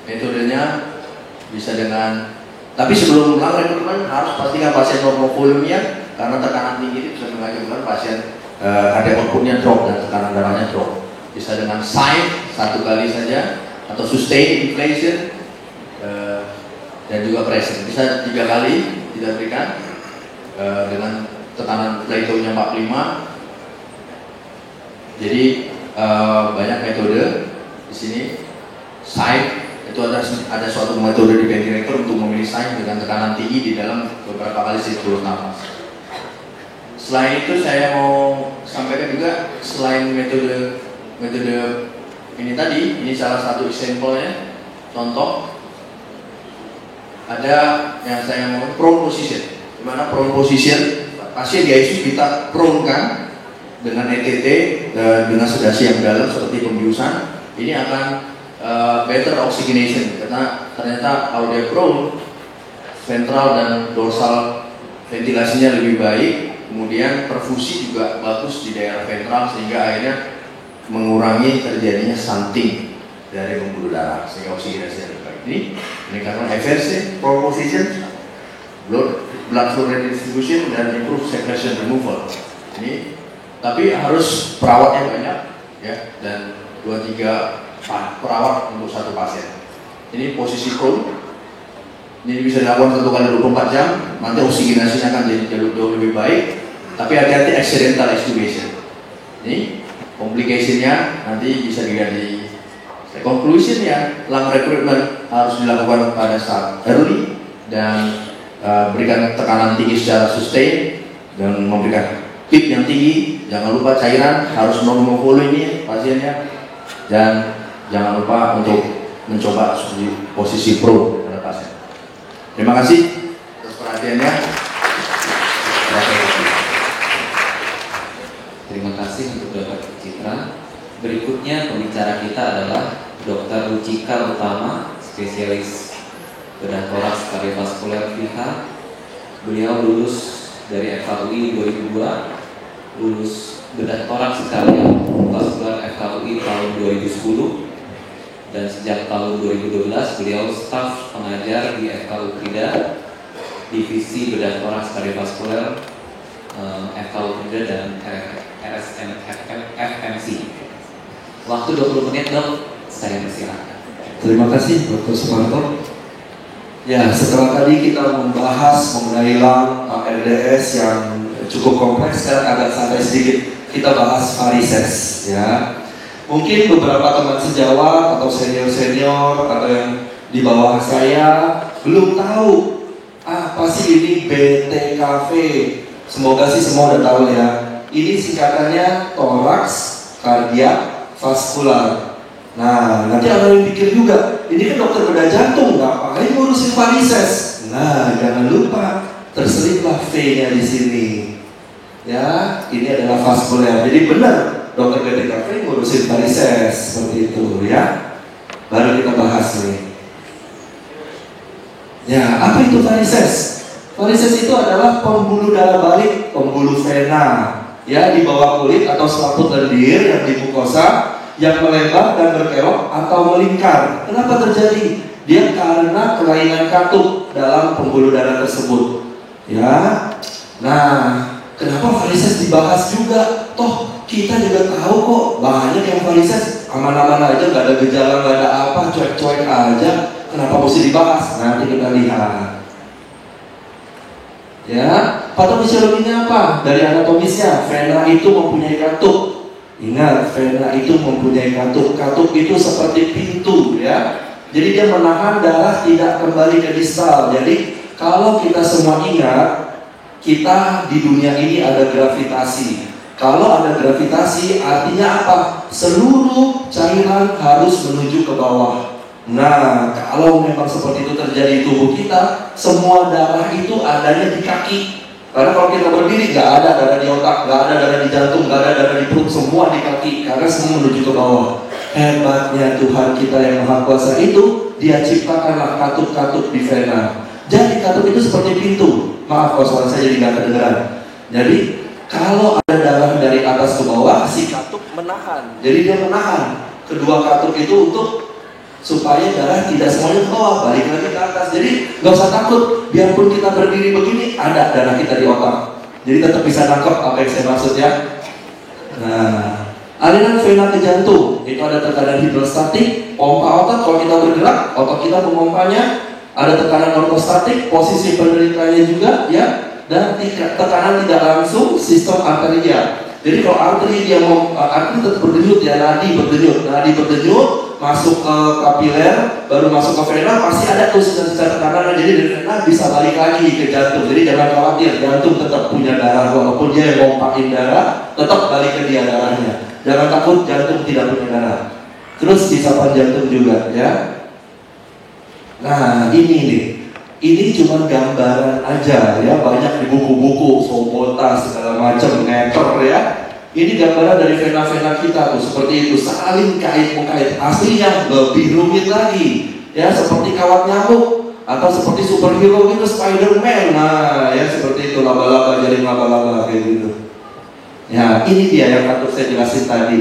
Speaker 8: Metodenya bisa dengan, tapi sebelum melakukan rekrutmen harus pastikan pasien normal volumenya, karena tekanan tinggi itu bisa mengakibatkan pasien ada outputnya drop dan tekanan darahnya drop. Bisa dengan sign 1 kali saja atau sustain inflation dan juga pressure. Bisa 3 kali kita berikan dengan tekanan Plato-nya 45. Jadi banyak metode di sini. Sign itu ada suatu metode di ventilator untuk memilih sign dengan tekanan tinggi di dalam beberapa kali siklus nafas. Selain itu saya mau sampaikan juga, selain metode ini tadi, ini salah satu sampelnya, contoh ada yang saya mau prone position. Dimana prone position pasien di ICU kita prone-kan dengan ETT dengan sedasi yang dalam seperti pembiusan. Ini akan better oxygenation karena ternyata kalau dia prone, ventral dan dorsal ventilasinya lebih baik, kemudian perfusi juga bagus di daerah ventral sehingga akhirnya mengurangi terjadinya shunting dari pembuluh darah sehingga oksigenasinya lebih baik. Ini meningkatkan FRC, prone position, blood flow redistribution dan improve secretion removal. Ini tapi harus perawatnya banyak ya, dan 2-3 perawat untuk satu pasien. Ini posisi prone. Ini bisa dilakukan 1 kali 24 jam. Nanti oksigenasinya akan jadi jauh lebih baik. Tapi hati-hati accidental extubation. Ini complication-nya nanti bisa dilihat di conclusion ya. Lung recruitment harus dilakukan pada saat early dan berikan tekanan tinggi secara sustain dan memberikan PIP yang tinggi. Jangan lupa cairan harus normal volume pasiennya, dan jangan lupa untuk mencoba di posisi pro pada pasien. Terima kasih atas perhatiannya.
Speaker 7: Terima kasih untuk Dr. Citra. Berikutnya pembicara kita adalah Dr. Rucika Utama, spesialis bedah toraks kardiovaskuler FIH. Beliau lulus dari FKUI 2002, lulus bedah toraks kardiovaskuler FKUI tahun 2010, dan sejak tahun 2012 beliau staf pengajar di FKU Krida, divisi bedah toraks kardiovaskuler FKU Krida dan RSM FMC. Waktu 20 menit, Dok, saya persilakan.
Speaker 9: Terima kasih Dr. Sumarto. Ya, setelah tadi kita membahas mengenai lung RDS yang cukup kompleks, sekarang agak santai sedikit kita bahas varises. Ya, mungkin beberapa teman sejawat atau senior-senior atau yang di bawah saya belum tahu apa sih ini BTKV. Semoga sih semua udah tahu ya. Ini singkatannya toraks kardiak vaskular. Nah, nanti ada yang pikir juga, ini kan dokter bedah jantung, ngapain ngurusin varises? Nah, jangan lupa terseliplah V-nya di sini. Ya, ini adalah vaskuler. Jadi benar, dokter BTKV ngurusin varises seperti itu ya. Baru kita bahas nih. Ya, apa itu varises? Varises itu adalah pembuluh darah balik, pembuluh vena ya di bawah kulit atau selaput lendir yang di mukosa yang melebar dan berkelok atau melingkar. Kenapa terjadi? Dia karena kelainan katup dalam pembuluh darah tersebut. Ya, nah, kenapa varises dibahas juga? Toh kita juga tahu kok banyak yang varises aman-aman aja, nggak ada gejala, nggak ada apa, cuek-cuek aja. Kenapa mesti dibahas? Nanti kita lihat. Ya, patofisiologinya apa? Dari anatomisnya, vena itu mempunyai katup. Ingat, vena itu mempunyai katup. Katup itu seperti pintu ya. Jadi dia menahan darah tidak kembali ke distal. Jadi kalau kita semua ingat, kita di dunia ini ada gravitasi. Kalau ada gravitasi artinya apa? Seluruh cairan harus menuju ke bawah. Nah, kalau memang seperti itu terjadi di tubuh kita, semua darah itu adanya di kaki. Karena kalau kita berdiri nggak ada darah di otak, nggak ada darah di jantung, nggak ada darah di perut, semua di kaki. Karena semua menuju ke bawah. Hebatnya Tuhan kita yang Maha Kuasa itu, Dia ciptakanlah katup-katup di vena. Jadi katup itu seperti pintu. Maaf kalau suara saya jadi nggak kedengeran. Jadi kalau ada darah dari atas ke bawah, si katup menahan. Jadi dia menahan kedua katup itu untuk supaya darah tidak semuanya ke bawah, balik lagi ke atas. Jadi nggak usah takut, biarpun kita berdiri begini, ada darah kita di otak. Jadi tetap bisa nangkep apa yang saya maksud ya. Nah, aliran vena ke jantung itu ada tekanan hidrostatik, pompa otot kalau kita bergerak, otot kita memompanya. Ada tekanan ortostatik, posisi penderitanya juga ya, dan tekanan tidak langsung sistem arteria. Jadi kalau arteri dia mau arteri tetap berdenyut ya, nadi berdenyut masuk ke kapiler, baru masuk ke vena, pasti ada tuh sisa-sisa tekanan. Jadi dari vena bisa balik lagi ke jantung. Jadi jangan khawatir, jantung tetap punya darah, walaupun dia yang mompakin darah, tetap balik ke dia darahnya. Jangan takut, jantung tidak punya darah. Terus isapan jantung juga ya. Nah ini cuma gambaran aja ya, banyak di buku-buku Sobota segala macam neter ya. Ini gambaran dari vena-vena kita tuh seperti itu, saling kait-mengkait. Aslinya lebih rumit lagi ya, seperti kawat nyamuk atau seperti superhero gitu, Spider-Man. Nah ya seperti itu, laba-laba, jaring laba-laba kayak gitu. Ya ini dia yang katup saya jelasin tadi.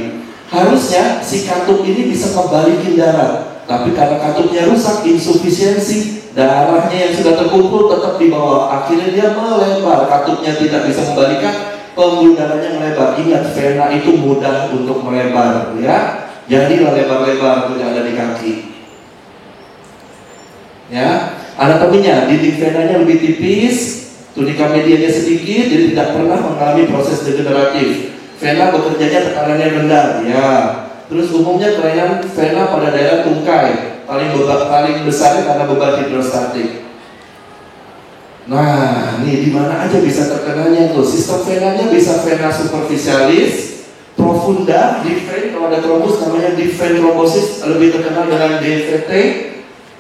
Speaker 9: Harusnya si katup ini bisa kembalikin darah, tapi karena katupnya rusak, insufisiensi, darahnya yang sudah terkumpul tetap di bawah. Akhirnya dia melebar, katupnya tidak bisa membalikan, pembuluh darahnya melebar. Ingat, vena itu mudah untuk melebar ya. Jadilah lebar-lebar yang ada di kaki. Ya, anatominya, dinding venanya lebih tipis, tunika medianya sedikit, jadi tidak pernah mengalami proses degeneratif. Vena bekerjanya tekanannya rendah ya. Terus umumnya kelainan vena pada daerah tungkai, paling besarnya karena beban hidrostatik. Nah, nih di mana aja bisa terkenanya tuh. Sistem venanya bisa vena superficialis, profunda, deep vein, kalau ada trombus namanya deep vein thrombosis, lebih terkenal dengan DVT,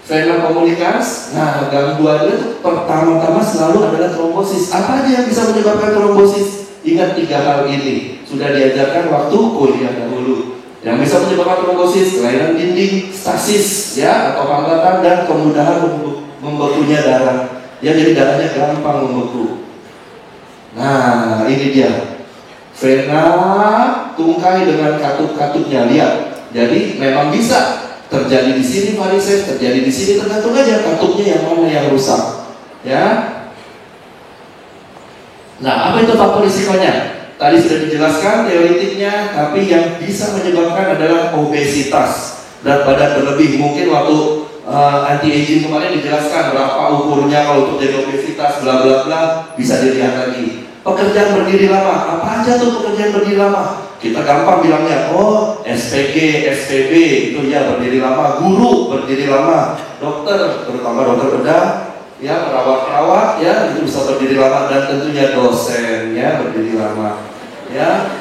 Speaker 9: vena communicans. Nah, gangguannya itu pertama-tama selalu adalah trombosis. Apa aja yang bisa menyebabkan trombosis? Ingat 3 hal ini, sudah diajarkan waktu kuliah dahulu. Yang bisa menyebabkan trombosis, kelainan dinding, stasis, ya, atau hambatan dan kemudahan membekunya darah. Ya, jadi darahnya gampang membeku. Nah, ini dia. Vena tungkai dengan katup-katupnya, lihat. Jadi memang bisa terjadi di sini varises, terjadi di sini, tergantung aja katupnya yang mana yang rusak. Ya. Nah, apa itu faktor risikonya? Tadi sudah dijelaskan teoritiknya, tapi yang bisa menyebabkan adalah obesitas, berat badan berlebih. Mungkin waktu anti-aging kemarin dijelaskan berapa ukurnya kalau untuk jadi obesitas, bla bla bla, bisa dilihat lagi. Pekerjaan berdiri lama, apa aja tuh pekerjaan berdiri lama? Kita gampang bilangnya, oh SPG, SPB itu ya berdiri lama, guru berdiri lama, dokter, terutama dokter bedah, ya perawat-perawat, ya itu bisa berdiri lama, dan tentunya dosen, ya berdiri lama, ya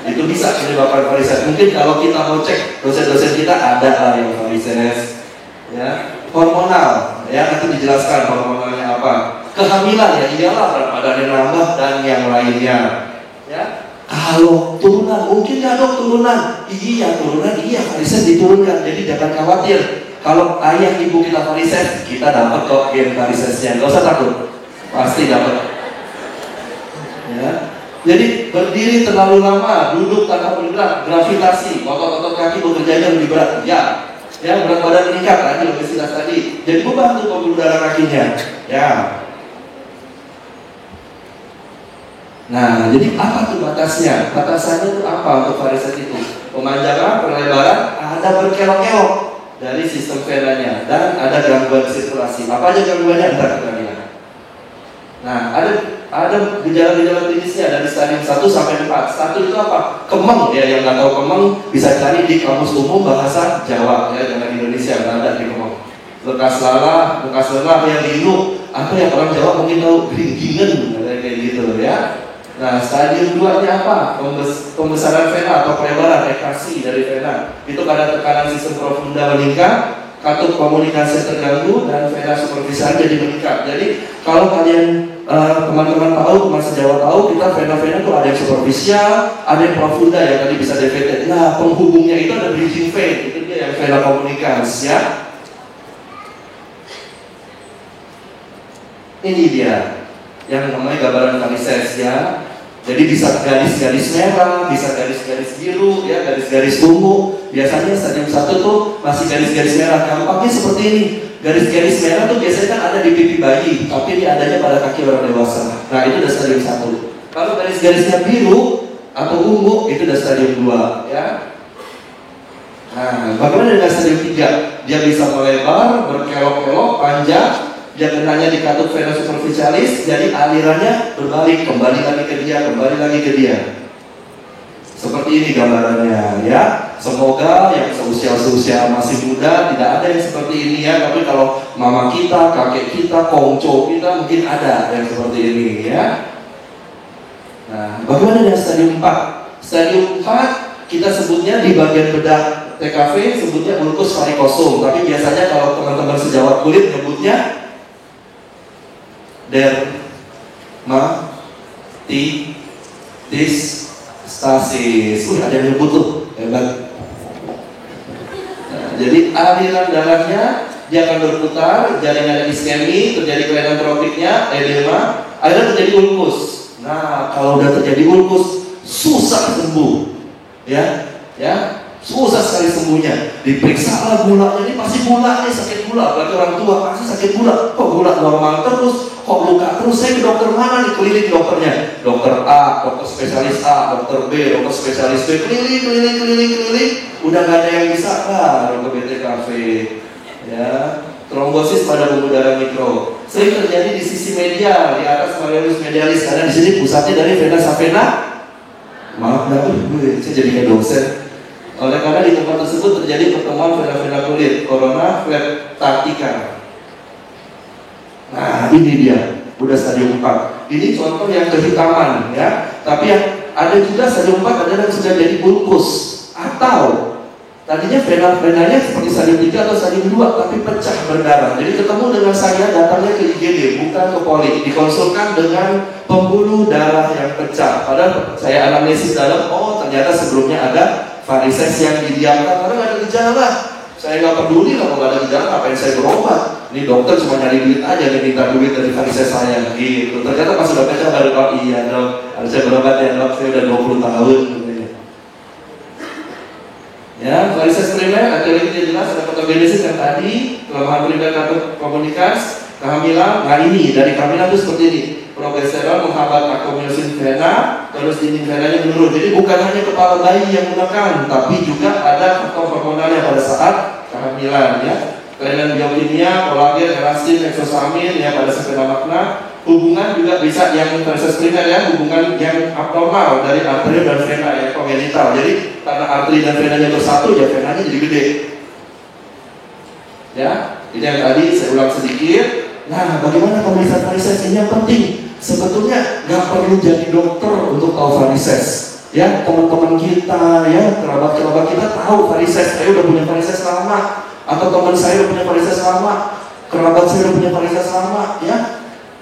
Speaker 9: itu bisa menyebabkan varises. Mungkin kalau kita mau cek dosen-dosen kita ada lah yang varises, ya hormonal, ya nanti dijelaskan hormonalnya apa. Kehamilan ya iyalah berat badannya nambah dan yang lainnya, ya. Kalau turunan, mungkin nggak dok turunan? Iya turunan, iya varises diturunkan. Jadi jangan khawatir. Kalau ayah ibu kita varises, kita dapat kok gen varisesnya. Nggak usah takut, pasti dapat. Ya. Jadi berdiri terlalu lama, duduk tanpa bergerak, gravitasi, otot-otot kaki bekerjanya lebih berat. Ya, ya berat badan meningkat tadi, obesitas tadi. Jadi beban tuh pembuluh darah kakinya. Ya. Nah, jadi apa tuh batasnya? Batasannya itu apa untuk varises itu? Pemanjangan, perlebaran, ada berkelok-kelok dari sistem venanya, dan ada gangguan sirkulasi. Apa aja gangguannya? Entar kita lihat. Nah, ada gejala-gejala klinisnya dari stadium 1 sampai 4. 1 itu apa? Kemeng, ya yang nggak tahu kemeng bisa cari di kamus umum bahasa Jawa, ya jangan di Indonesia, nggak ada di kemeng. Lekas lelah yang linu, apa yang orang Jawa mungkin tahu gringgingan, kayak gitu ya. Nah, stadium 2-nya apa? Pembesaran vena atau pelebaran, ekrasi dari vena. Itu kadar tekanan sistem profunda meningkat, katup komunikasi terganggu, dan vena superficial jadi meningkat. Jadi kalau kalian teman-teman tahu, teman sejawat tahu, kita vena-vena itu ada yang superficial, ada yang profunda yang tadi bisa DVT. Nah, penghubungnya itu ada bridging vein, itu dia yang vena komunikasi, ya. Ini dia yang namanya gambaran varises, ya. Jadi bisa garis-garis merah, bisa garis-garis biru, ya garis-garis ungu. Biasanya stadium 1 tuh masih garis-garis merah. Gampangnya seperti ini. Garis-garis merah tuh biasanya kan ada di pipi bayi, tapi ini adanya pada kaki orang dewasa. Nah, itu udah stadium 1. Kalau garis-garisnya biru atau ungu, itu udah stadium 2, ya. Nah, bagaimana dengan stadium 3? Dia bisa melebar, berkelok-kelok, panjang. Dia kenanya di katup vena superficialis, jadi alirannya berbalik, kembali lagi ke dia, kembali lagi ke dia. Seperti ini gambarannya, ya. Semoga yang seusia masih muda tidak ada yang seperti ini, ya. Tapi kalau mama kita, kakek kita, kongco kita mungkin ada yang seperti ini, ya. Nah, bagaimana dengan stadium 4? Stadium 4 kita sebutnya di bagian bedah TKV sebutnya ulcus varicosum, tapi biasanya kalau teman-teman sejawat kulit nyebutnya dermatitis. Ada yang nyebut tuh, hebat. Nah, jadi aliran darahnya dia akan berputar, jaringan iskemi, terjadi kelainan tropiknya, edema, akhirnya terjadi ulkus. Nah, kalau udah terjadi ulkus, susah sembuh, ya, susah sekali sembuhnya. Diperiksa lah gulanya, ini pasti gula nih, sakit gula. Apalagi orang tua pasti sakit gula. Kok gula normal terus, kok luka terus? Saya ke dokter mana nih? Keliling dokternya. Dokter A, dokter spesialis A, dokter B, dokter spesialis B. Keliling. Udah gak ada yang bisa dokter BTKV. Ya, trombosis pada pembuluh darah mikro. Sering terjadi di sisi medial, di atas malleolus medialis, karena di sini pusatnya dari vena savena. Maaf, saya jadi kayak dosen. Oleh karena di tempat tersebut terjadi pertemuan vena-vena kulit, corona vertica. Nah, ini dia, udah stadium 4. Ini contoh yang kehitaman, ya. Tapi yang Ada juga stadium 4 adalah sudah jadi bulkus, atau tadinya vena-venanya seperti stadium 3 atau stadium 2 tapi pecah berdarah. Jadi ketemu dengan saya, datangnya ke IGD, bukan ke poli, dikonsulkan dengan pembuluh darah yang pecah. Padahal saya anamnesis dalam, oh ternyata sebelumnya ada varises yang didiamkan karena nggak ada gejala. Saya nggak peduli kalau nggak ada gejala, ngapain saya berobat? Ini dokter cuma nyari duit aja, dia minta duit dari varises saya gitu. Ternyata pas sudah pecah baru, oh iya dok, harus saya berobat ya dok, saya udah 20 tahun. Ya, varises primer, etiologi jelas, ada patogenesis yang tadi, kelemahan primer kartu komunikas, kehamilan. Nah ini, dari kehamilan itu seperti ini, progesteron menghambat akomiosin vena, terus dinding venanya menurun. Jadi bukan hanya kepala bayi yang menekan, tapi juga ada faktor hormonalnya pada saat kehamilan ya. Kelainan biokimia, kolagen, elastin, eksosamin ya pada safena magna. Hubungan juga bisa yang varises primer ya, hubungan yang abnormal dari arteri dan vena ya, kongenital. Jadi karena arteri dan venanya bersatu ya venanya jadi gede. Ya, ini yang tadi saya ulang sedikit. Nah, bagaimana pemeriksaan varises ini yang penting? Sebetulnya nggak perlu jadi dokter untuk tahu varises. Ya, teman-teman kita ya, kerabat-kerabat kita tahu varises. Saya udah punya varises lama, atau teman saya udah punya varises lama, kerabat saya udah punya varises lama, ya.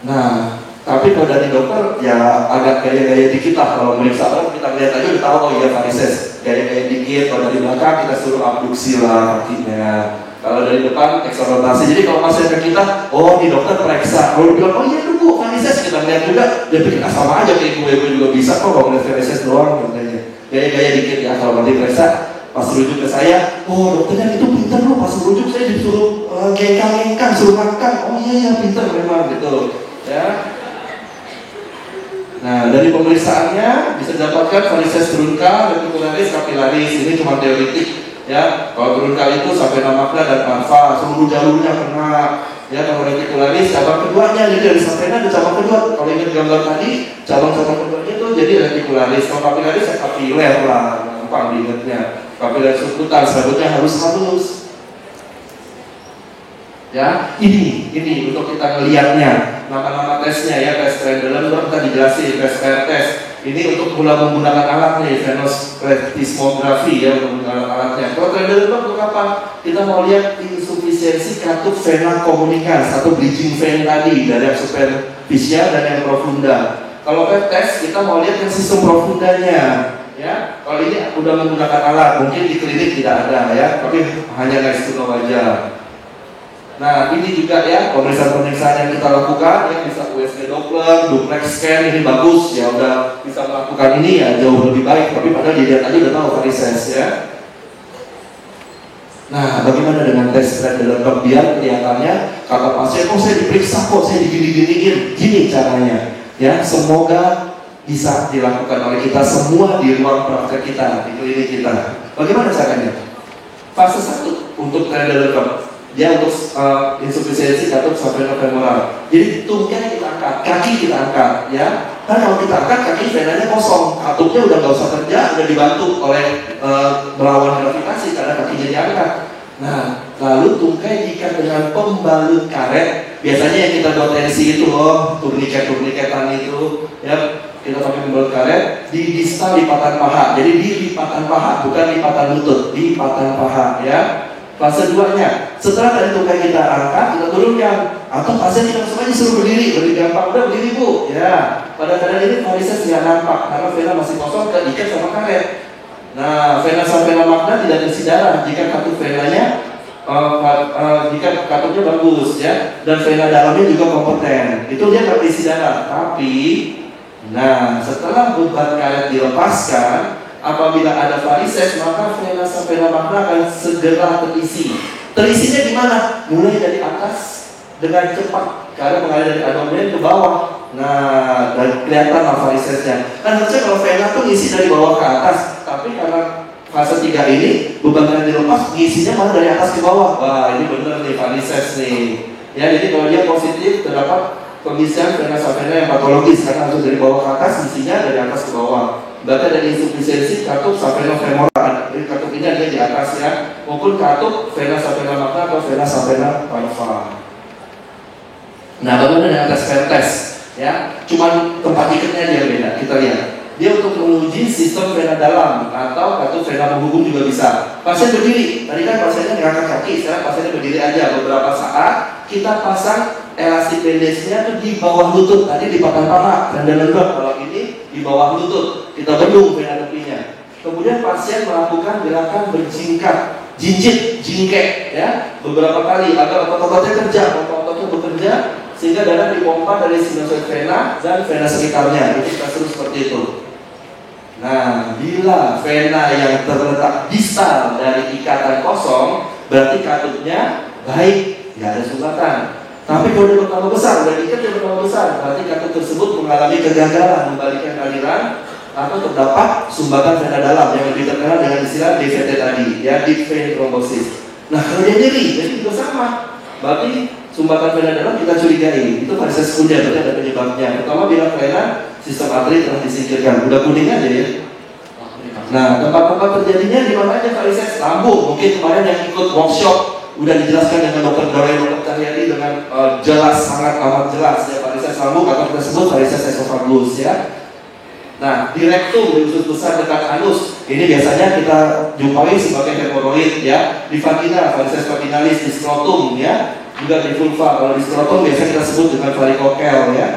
Speaker 9: Nah, tapi kalau dari dokter ya agak gaya-gaya dikit lah. Kalau meriksa orang kita lihat aja udah tahu, oh iya varises. Gaya-gaya dikit. Kalau dari belakang kita suruh abduksi lah kakinya. Kalau dari depan eksorotasi. Jadi kalau pasien ke kita, oh ini dokter periksa. Kalau bilang, oh iya dulu varises, kita lihat juga. Dia pikir sama aja kayak gue juga bisa kok kalau ngeliat varises doang katanya. Gaya-gaya dikit ya kalau nanti periksa. Pas rujuk ke saya, oh dokternya itu pintar loh. Pas rujuk saya disuruh gengkang-gengkang, suruh makan. Oh iya pintar memang gitu. Ya. Nah, dari pemeriksaannya bisa didapatkan varises truncal, reticularis, capillaris. Ini cuma teoritik ya. Kalau truncal itu safena magna dan marva, seluruh jalurnya kena. Ya, kalau reticularis cabang keduanya, jadi dari safena ada cabang kedua. Kalau ingat gambar tadi, cabang-cabang keduanya itu jadi reticularis. Kalau capillaris ya kapiler lah, gampang diingatnya. Capillaris subkutan, sebutnya harus halus. Ya, ini untuk kita ngelihatnya. Nama-nama tesnya ya, tes Trendelenburg tadi dijelasin, tes test. Ini untuk mulai menggunakan alat nih, venous plethysmography ya, menggunakan alatnya. Kalau Trendelenburg untuk apa? Kita mau lihat insufisiensi katup vena communicans atau bridging vein tadi dari yang superficial dan yang profunda. Kalau tes kita mau lihat yang sistem profundanya. Ya, kalau ini udah menggunakan alat, mungkin di klinik tidak ada ya, tapi hanya nice to know aja. Nah, ini juga ya pemeriksaan-pemeriksaan yang kita lakukan ya, bisa USG Doppler, duplex scan, ini bagus ya, udah bisa melakukan ini ya jauh lebih baik, tapi padahal dilihat aja udah tahu varises ya. Nah, bagaimana dengan tes Trendelenburg? Biar kelihatannya kata pasien, oh saya diperiksa kok, saya digini-giniin, gini caranya ya, semoga bisa dilakukan oleh kita semua di ruang praktek kita, di klinik kita. Bagaimana caranya? Fase 1 untuk Trendelenburg, dia untuk insufisiensi katup safenofemoral. Jadi tungkai kita angkat, kaki kita angkat, ya. Karena kalau kita angkat kaki venanya kosong, katupnya udah nggak usah kerja, udah dibantu oleh melawan gravitasi karena kakinya diangkat. Nah, lalu tungkai diikat dengan pembalut karet. Biasanya yang kita buat tensi itu loh, turniketan itu, ya. Kita pakai pembalut karet di distal lipatan paha. Jadi di lipatan paha, bukan lipatan lutut, di lipatan paha, ya. Fase 2-nya, setelah tadi tungkai kita angkat, kita turunkan. Atau pasien kita langsung aja suruh berdiri, lebih gampang. Udah berdiri bu, ya. Pada keadaan ini varises tidak nampak karena vena masih kosong, terikat sama karet. Nah, vena safena magna tidak terisi darah jika katup venanya, jika katupnya bagus, ya. Dan vena dalamnya juga kompeten. Itu dia nggak terisi darah. Tapi, nah setelah beban karet dilepaskan, apabila ada varises, maka vena safena magna akan segera terisi. Terisinya gimana? Mulai dari atas dengan cepat, karena mengalir dari abdomen ke bawah. Nah, dan kelihatan lah varisesnya. Kan harusnya kalau vena tuh ngisi dari bawah ke atas, tapi karena fase 3 ini beban karet dilepas, ngisinya malah dari atas ke bawah. Wah, ini bener nih varises nih. Ya, jadi kalau dia positif terdapat pengisian vena safena yang patologis karena harus dari bawah ke atas, ngisinya dari atas ke bawah. Berarti ada insufisiensi katup safenofemoral. Jadi katup ini ada di atas ya, maupun katup vena safena magna atau vena safena parva. Nah, bagaimana dengan tes ya? Cuman tempat ikatnya dia beda. Kita lihat dia untuk menguji sistem vena dalam atau katup vena penghubung juga bisa. Pasien berdiri, tadi kan pasiennya ngangkat kaki, sekarang pasiennya berdiri aja beberapa saat. Kita pasang elastik bandage-nya tuh di bawah lutut, tadi di papan paha, rendah lembab. Kalau ini di bawah lutut, kita bendung vena tepinya. Kemudian pasien melakukan gerakan berjingkat, jinjit, jingkek, ya, beberapa kali agar otot-ototnya kerja, otot-ototnya bekerja, sehingga darah dipompa dari sinusoid vena dan vena sekitarnya. Jadi kita suruh seperti itu. Nah, bila vena yang terletak distal dari ikatan kosong, berarti katupnya baik, nggak ada sumbatan. Tapi kalau dia bertambah besar, udah diikat dia bertambah besar, berarti katup tersebut mengalami kegagalan membalikkan aliran atau terdapat sumbatan vena dalam yang lebih terkenal dengan istilah DVT tadi, ya, deep vein thrombosis. Nah, kalau dia nyeri, jadi juga sama. Berarti sumbatan vena dalam kita curigai, itu varises sekunder, berarti ada penyebabnya. Pertama, bila vena sistem arteri telah disingkirkan, udah kuning aja ya. Nah, tempat-tempat terjadinya di mana aja varises? Lambung, mungkin kemarin yang ikut workshop udah dijelaskan dengan dokter Doreen, dokter Cahyadi dengan jelas, sangat amat jelas ya, varises lambung atau kita sebut varises esophagus ya. Nah, di rektum, di usus besar dekat anus, ini biasanya kita jumpai sebagai hemoroid ya. Di vagina, varises vaginalis, di skrotum ya, juga di vulva. Kalau di skrotum biasanya kita sebut dengan varikokel ya.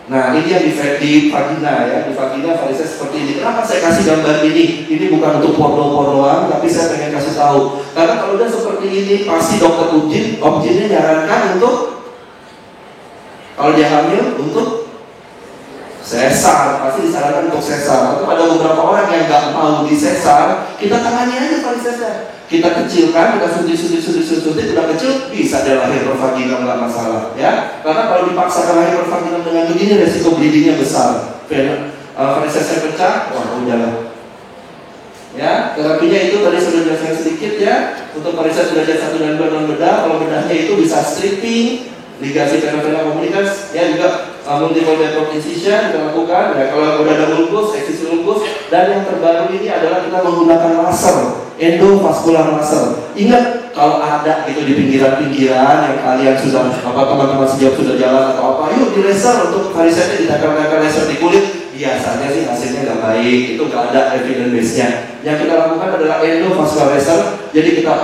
Speaker 9: Nah, ini yang di vagina ya, di vagina varises seperti ini. Kenapa saya kasih gambar ini? Ini bukan untuk porno-pornoan, tapi saya pengen kasih tahu. Karena kalau udah seperti ini, pasti dokter objinnya nyarankan untuk, kalau dia hamil, untuk sesar, pasti disarankan untuk sesar. Atau pada beberapa orang yang nggak mau disesar, kita tangani aja varisesnya. Kita kecilkan, kita suntik, udah kecil bisa dia lahir per vagina, nggak masalah ya. Karena kalau dipaksakan lahir per vagina dengan begini, resiko bleedingnya besar. Varisesnya pecah, wah udahlah. Ya, terapinya itu tadi sudah dijelaskan sedikit ya. Untuk varises derajat 1 dan 2 non bedah, kalau bedahnya itu bisa stripping, ligasi vena-vena komunitas, ya juga multiple depth incision kita lakukan. Ya, kalau udah ada ulkus, eksisi ulkus, dan yang terbaru ini adalah kita menggunakan laser, endovascular laser. Ingat kalau ada gitu di pinggiran-pinggiran yang kalian sudah teman-teman sejauh sudah jalan atau apa, yuk di laser untuk varisesnya ditempel-tempel laser di kulit. Biasanya sih hasilnya nggak baik, itu nggak ada evidence base-nya. Yang kita lakukan adalah endovascular laser. Jadi kita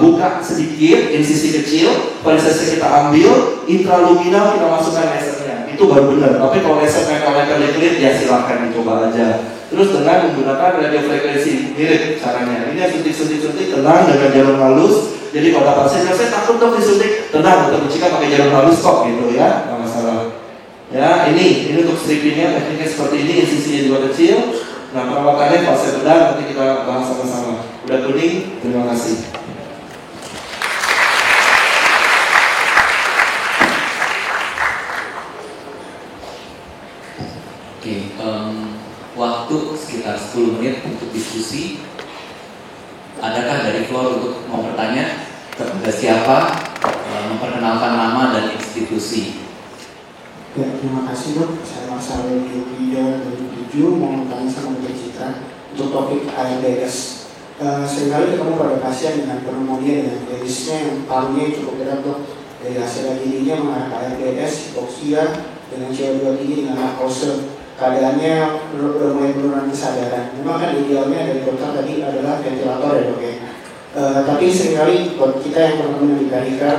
Speaker 9: buka sedikit, insisi kecil, varisesnya kita ambil, intraluminal kita masukkan lasernya. Itu baru benar. Tapi kalau laser tempel-tempel di kulit, ya silahkan dicoba aja. Terus dengan menggunakan radiofrekuensi, mirip caranya. Ini suntik-suntik tenang dengan jarum halus. Jadi kalau ada pasien, saya takut dong disuntik, tenang, dokter Chika pakai jarum halus kok gitu ya, nggak masalah. Ya, ini untuk strippingnya tekniknya seperti ini, insisinya juga kecil. Nah, perawatannya fase bedah nanti kita bahas sama-sama. Udah kuning, terima kasih.
Speaker 7: Oke, waktu sekitar 10 menit untuk diskusi. Adakah dari floor untuk mau bertanya kepada siapa, memperkenalkan nama dan institusi?
Speaker 5: Ya, terima kasih dok. Saya Marcelo Yuda 2007 mau bertanya sama Dr. Citra untuk topik ARDS. Seringkali ketemu pada pasien dengan pneumonia dengan ARDS-nya yang parunya cukup berat dok. Dari hasil dirinya mengarah ke ARDS, hipoksia dengan CO2 tinggi dengan narkose. Keadaannya udah mulai penurunan kesadaran. Memang kan idealnya dari dokter tadi adalah ventilator ya dok ya. Tapi seringkali buat kita yang teman-teman yang di Perikar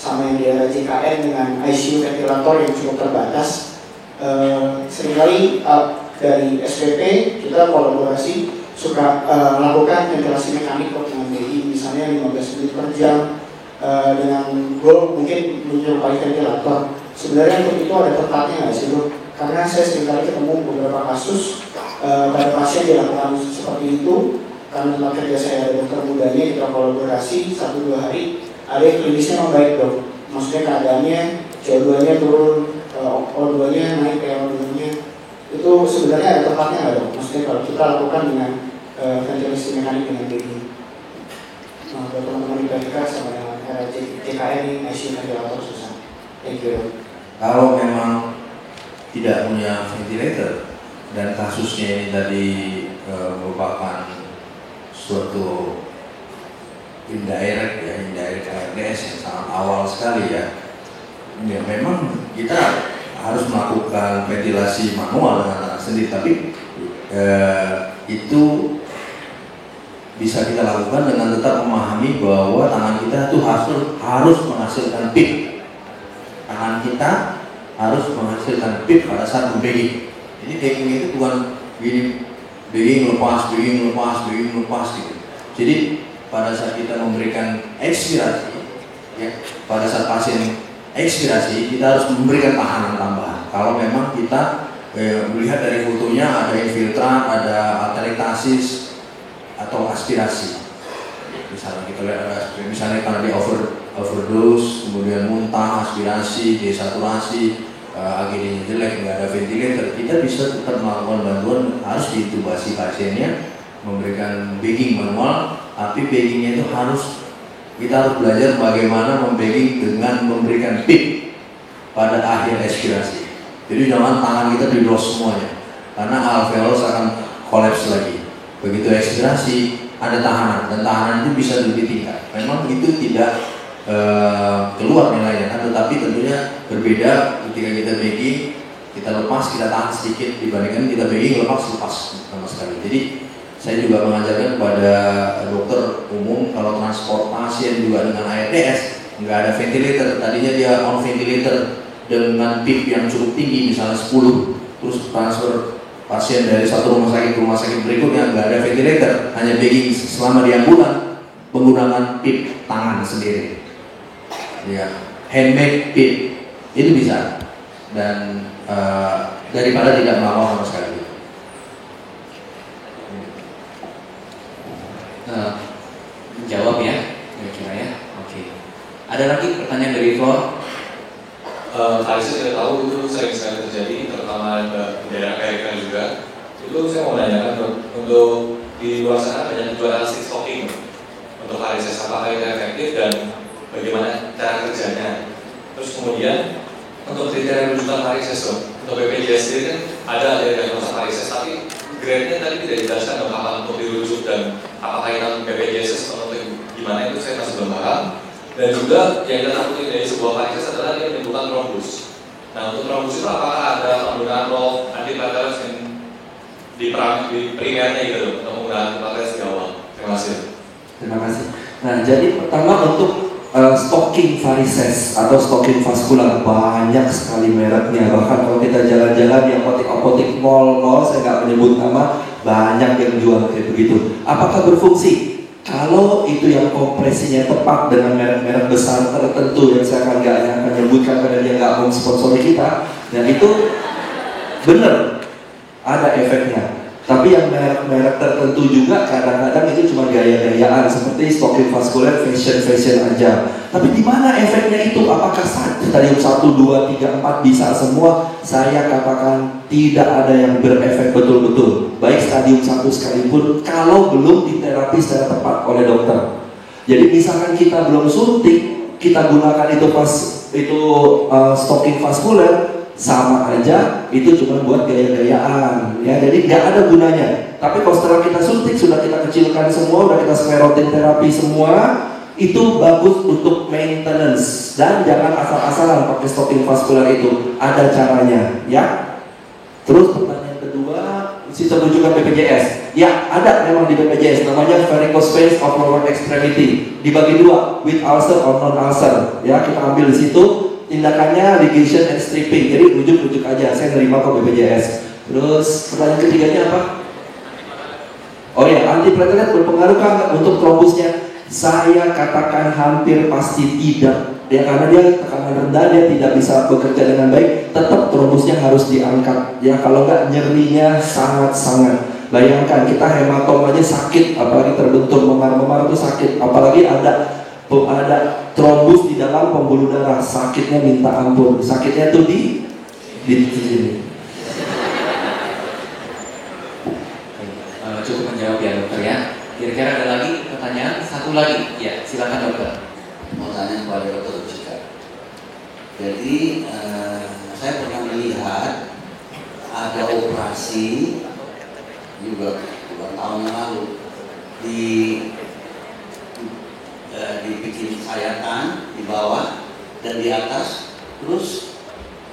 Speaker 5: sama yang di RJKN dengan ICU ventilator yang cukup terbatas, seringkali dari SPP kita kolaborasi suka melakukan ventilasi mekanik dengan BI misalnya 15 menit per jam dengan goal mungkin menyerupai ventilator. Sebenarnya untuk itu ada tempatnya nggak sih dok? Karena saya seringkali ketemu beberapa kasus pada pasien dilakukan seperti itu. Karena tempat kerja saya ada dokter mudanya, kita kolaborasi 1-2 hari. Ada yang klinisnya membaik dok, maksudnya keadaannya CO2-nya turun, O2-nya naik, PO2-nya itu sebenarnya ada tempatnya nggak dok? Maksudnya kalau kita lakukan dengan ventilasi mekanik dengan BI. Nah, buat teman-teman di PK sama dengan RJKN ini ICU ventilator susah. Thank you dok.
Speaker 8: Kalau memang tidak punya ventilator dan kasusnya ini tadi merupakan suatu indirect ARDS yang sangat awal sekali ya memang kita harus melakukan ventilasi manual dengan sendiri. Tapi itu bisa kita lakukan dengan tetap memahami bahwa tangan kita itu harus menghasilkan PIP. Tangan kita harus menghasilkan PIP pada saat membagging. Jadi bagging itu bukan gini, bagging lepas gitu. Jadi pada saat kita memberikan ekspirasi, ya, pada saat pasien ekspirasi kita harus memberikan tahanan tambahan. Kalau memang kita melihat dari fotonya ada infiltrat, ada atelektasis atau aspirasi. Misalnya kita lihat ada misalnya karena dia overdose, kemudian muntah, aspirasi, desaturasi, AGD-nya jelek, nggak ada ventilator, kita bisa tetap melakukan bantuan, harus diintubasi pasiennya, memberikan bagging manual, tapi baggingnya itu kita harus belajar bagaimana membagging dengan memberikan PIP pada akhir ekspirasi. Jadi jangan tangan kita di-loss semuanya, karena alveolus akan kolaps lagi. Begitu ekspirasi ada tahanan, dan tahanan itu bisa lebih tingkat. Memang itu tidak keluar nilainya kan, tetapi tentunya berbeda ketika kita bagging, kita lepas, kita tahan sedikit dibandingkan kita bagging lepas sama sekali. Jadi saya juga mengajarkan kepada dokter umum kalau transport pasien juga dengan ARDS nggak ada ventilator, tadinya dia on ventilator dengan PIP yang cukup tinggi misalnya 10, terus transfer pasien dari satu rumah sakit ke rumah sakit berikutnya nggak ada ventilator, hanya bagging selama di ambulan menggunakan PIP tangan sendiri, ya, handmade PIP itu bisa, dan daripada tidak melakukan sama sekali.
Speaker 7: Menjawab ya, kira-kira ya. Oke. Ada lagi pertanyaan dari floor?
Speaker 10: Tadi saya tidak tahu itu sering sekali terjadi, terutama di daerah KRK juga. Itu saya mau menanyakan untuk di luar sana banyak jual elastic stocking untuk varises, apakah itu efektif dan bagaimana cara kerjanya? Terus kemudian untuk kriteria rujukan varises untuk BPJS sendiri kan ada diagnosa varises, tapi grade-nya tadi tidak dijelaskan dong kapan untuk dirujuk dan apakah kita BPJS atau gimana, itu saya masih belum paham. Dan juga yang kita takutin dari sebuah varises adalah dia menimbulkan trombus. Nah, untuk trombus itu apakah ada penggunaan rol antiplatelet yang di primernya gitu untuk menggunakan antiplatelet di awal? Terima kasih.
Speaker 9: Terima kasih. Nah, jadi pertama untuk stocking varises atau stocking vaskular banyak sekali mereknya. Bahkan kalau kita jalan-jalan di apotek-apotek mall, saya nggak menyebut nama, banyak yang jual kayak begitu. Apakah berfungsi? Kalau itu yang kompresinya tepat dengan merek-merek besar tertentu yang saya akan menyebutkan karena dia nggak mau sponsori kita, dan itu benar ada efeknya. Tapi yang merek-merek tertentu juga kadang-kadang itu cuma gaya-gayaan seperti stocking vaskular fashion aja. Tapi di mana efeknya itu? Apakah stadium 1, 2, 3, 4 bisa semua? Saya katakan tidak ada yang berefek betul-betul. Baik stadium 1 sekalipun kalau belum diterapi secara tepat oleh dokter. Jadi misalkan kita belum suntik, kita gunakan itu stocking vaskular, sama aja itu cuma buat gaya-gayaan ya, jadi nggak ada gunanya. Tapi kalau setelah kita suntik, sudah kita kecilkan semua, udah kita sklerotin terapi semua, itu bagus untuk maintenance. Dan jangan asal-asalan pakai stocking vaskular, itu ada caranya ya. Terus pertanyaan kedua, sistem rujukan BPJS ya, ada memang di BPJS, namanya varicose veins of lower extremity, dibagi dua, with ulcer or non ulcer ya. Kita ambil di situ tindakannya ligation and stripping, jadi rujuk aja, saya nerima kok BPJS. Terus pertanyaan ketiganya apa? Oh ya, antiplatelet berpengaruh kan untuk trombusnya? Saya katakan hampir pasti tidak ya, karena dia tekanan rendah, dia tidak bisa bekerja dengan baik, tetap trombusnya harus diangkat ya, kalau nggak nyerinya sangat-sangat. Bayangkan kita hematom aja sakit, apalagi terbentur memar-memar itu sakit, apalagi ada trombus di dalam pembuluh darah, sakitnya minta ampun. Sakitnya tuh di sini.
Speaker 7: Cukup menjawab ya dokter ya. Kira-kira ada lagi pertanyaan? Satu lagi ya, silakan dokter.
Speaker 11: Mau tanya kepada dokter Rucika. Jadi saya pernah melihat ada operasi juga beberapa tahun yang lalu dibikin sayatan di bawah dan di atas, terus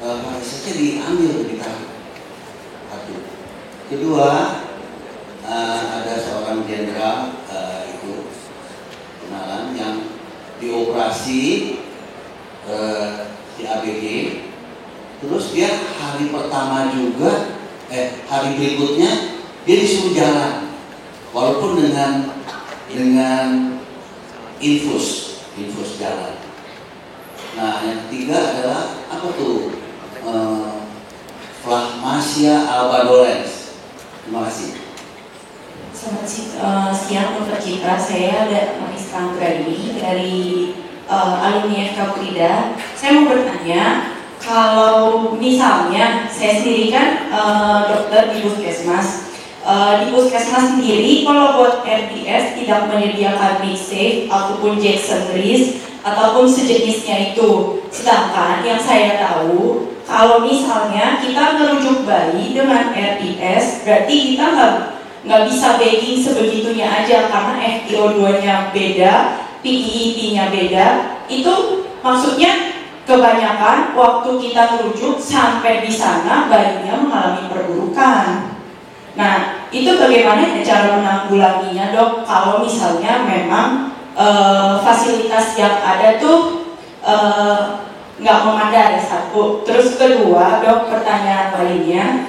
Speaker 11: varisesnya diambil di kaki. Kedua, ada seorang jenderal itu kenalan yang dioperasi di ABG, terus dia hari pertama juga, hari berikutnya dia disuruh jalan, walaupun dengan infus jalan. Nah, yang ketiga adalah apa tuh? Flagmasia albadolens. Terima kasih.
Speaker 12: Selamat siang Dr. Citra, saya Mariska Anggrani dari alumni FK Ukrida. Saya mau bertanya, kalau misalnya saya sendiri kan dokter di Puskesmas, di Puskesmas sendiri kalau buat RDS tidak menyediakan mixtape ataupun Jackson Reese ataupun sejenisnya itu. Sedangkan yang saya tahu, kalau misalnya kita merujuk bayi dengan RDS, berarti kita nggak bisa bagging sebegitunya aja karena FiO2-nya beda, PEEP-nya beda. Itu maksudnya kebanyakan waktu kita merujuk sampai di sana bayinya mengalami perburukan. Nah, itu bagaimana cara menanggulanginya, Dok? Kalau misalnya memang fasilitas yang ada tuh nggak memadai, satu. Terus kedua, Dok, pertanyaan lainnya,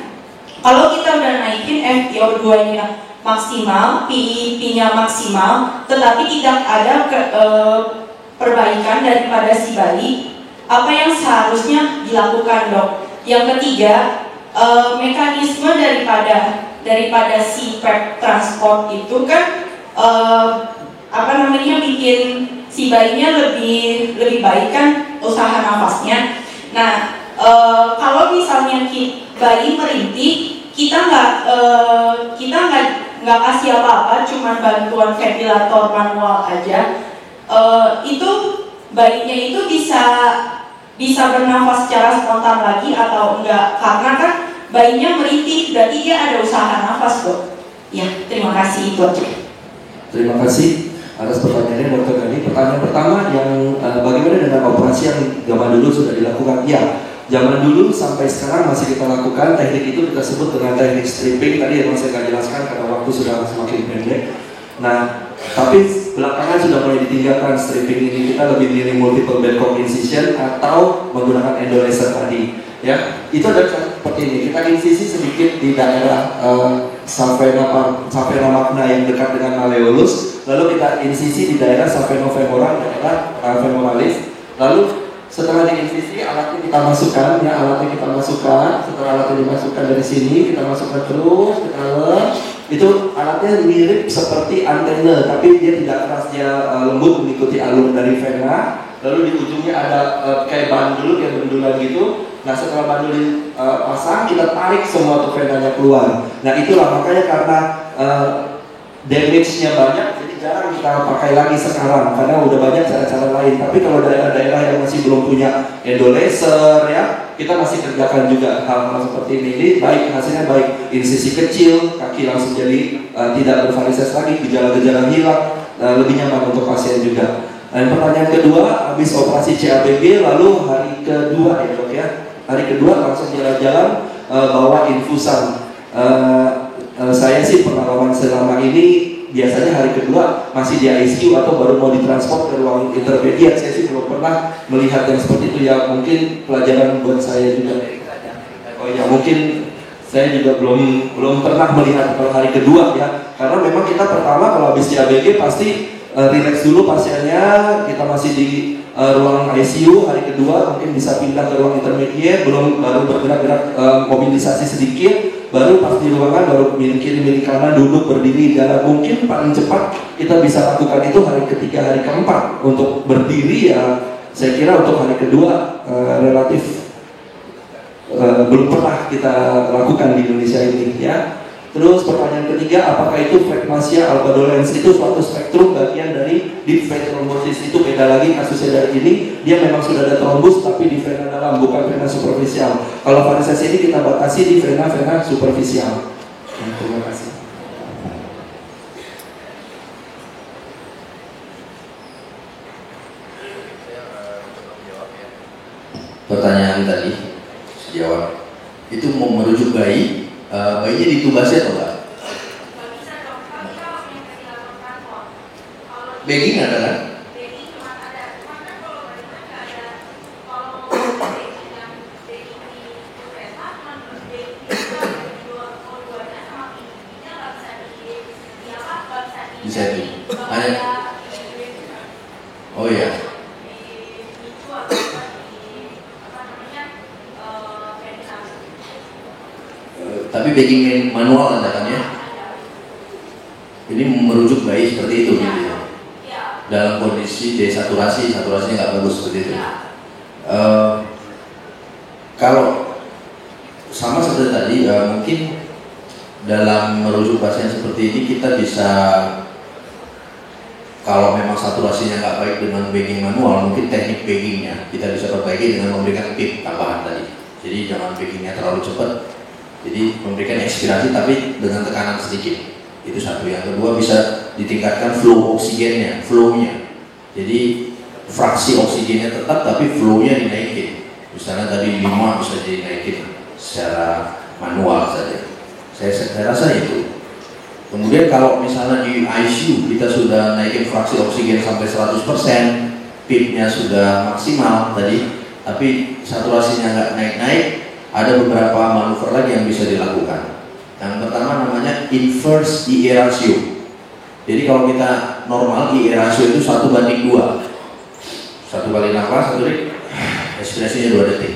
Speaker 12: kalau kita udah naikin FiO2-nya maksimal, PEEP-nya maksimal, tetapi tidak ada perbaikan daripada si bayi, apa yang seharusnya dilakukan, Dok? Yang ketiga, mekanisme daripada si PEP transport itu kan bikin si bayinya lebih baik kan usaha nafasnya. Nah, kalau misalnya bayi merintih, kita nggak kasih apa-apa, cuma bantuan ventilator manual aja, itu bayinya itu bisa bernafas secara spontan lagi atau enggak? Karena kan bayinya merintih, berarti dia ada usaha nafas, Dok. Ya, terima kasih itu aja.
Speaker 9: Terima kasih atas pertanyaannya Dr. Gani. Pertanyaan pertama yang bagaimana dengan operasi yang zaman dulu sudah dilakukan? Ya, zaman dulu sampai sekarang masih kita lakukan. Teknik itu kita sebut dengan teknik stripping. Tadi yang saya akan jelaskan karena waktu sudah semakin pendek. Nah, tapi belakangan sudah mulai ditinggalkan stripping ini. Kita lebih milih multiple Babcock incision atau menggunakan endolaser tadi. Ya, itu ada seperti ini. Kita insisi sedikit di daerah safena magna yang dekat dengan malleolus, lalu kita insisi di daerah safenofemoral, daerah femoralis. Lalu setelah diinsisi, alatnya kita masukkan, setelah alatnya dimasukkan dari sini, kita masukkan terus ke dalam. Itu alatnya mirip seperti antena, tapi dia tidak keras, dia lembut mengikuti alur dari vena. Lalu di ujungnya ada kayak bandul, kayak bendulan gitu. Nah, setelah bandul dipasang, kita tarik semua tuh venanya keluar. Nah, itulah makanya karena damage-nya banyak, jadi jarang kita pakai lagi sekarang karena udah banyak cara-cara lain. Tapi kalau daerah-daerah yang masih belum punya endolaser, ya, kita masih kerjakan juga hal-hal seperti ini. Jadi baik, hasilnya baik, insisi kecil, kaki langsung jadi tidak bervarises lagi, gejala-gejala hilang, lebih nyaman untuk pasien juga. Dan pertanyaan kedua, habis operasi CABG lalu hari kedua ya, Dok, ya. Hari kedua langsung jalan-jalan bawa infusan. Saya sih pengalaman selama ini biasanya hari kedua masih di ICU atau baru mau ditransport ke ruang intermediate. Saya sih belum pernah melihat yang seperti itu, ya. Mungkin pelajaran buat saya juga. Oh ya, mungkin saya juga belum pernah melihat kalau hari kedua, ya. Karena memang kita pertama kalau habis CABG pasti relax dulu pasiennya, kita masih di ruang ICU. Hari kedua mungkin bisa pindah ke ruang intermediate, baru bergerak-gerak mobilisasi sedikit, baru pas di ruangan baru miring kiri miring kanan, duduk berdiri jalan. Mungkin paling cepat kita bisa lakukan itu hari ketiga, hari keempat. Untuk berdiri ya saya kira untuk hari kedua relatif belum pernah kita lakukan di Indonesia ini, ya. Terus pertanyaan ketiga, apakah itu flagmasia albadolens? Itu suatu spektrum bagian dari deep vein thrombosis. Itu beda lagi kasusnya dari ini. Dia memang sudah ada trombus tapi di vena dalam, bukan vena superficial. Kalau varises ini kita batasi di vena superficial. Terima kasih.
Speaker 8: Pertanyaan tadi dijawab. Itu mau merujuk bayi bayinya ditubasi atau enggak? Bagging ada kan? Bisa itu. Oh iya. Tapi bagging manual Anda kan ya? Ini merujuk bayi seperti itu gitu ya. Dalam kondisi desaturasi, saturasinya nggak bagus seperti itu. Kalau sama seperti tadi, mungkin dalam merujuk pasien seperti ini kita bisa, kalau memang saturasinya nggak baik dengan bagging manual, mungkin teknik baggingnya kita bisa perbaiki dengan memberikan PIP tambahan tadi. Jadi jangan baggingnya terlalu cepat. Jadi memberikan ekspirasi tapi dengan tekanan sedikit. Itu satu. Yang kedua bisa ditingkatkan flow oksigennya, flow-nya. Jadi fraksi oksigennya tetap tapi flow-nya dinaikin. Misalnya tadi 5 bisa dinaikin secara manual saja. Saya rasa itu. Kemudian kalau misalnya di ICU kita sudah naikin fraksi oksigen sampai 100%, PIP-nya sudah maksimal tadi, tapi saturasinya nggak naik-naik, ada beberapa manuver lagi yang bisa dilakukan. Yang pertama namanya inverse IE ratio. Jadi kalau kita normal IE ratio itu 1:2. 1 kali nafas, 1 detik, respirasinya 2 detik.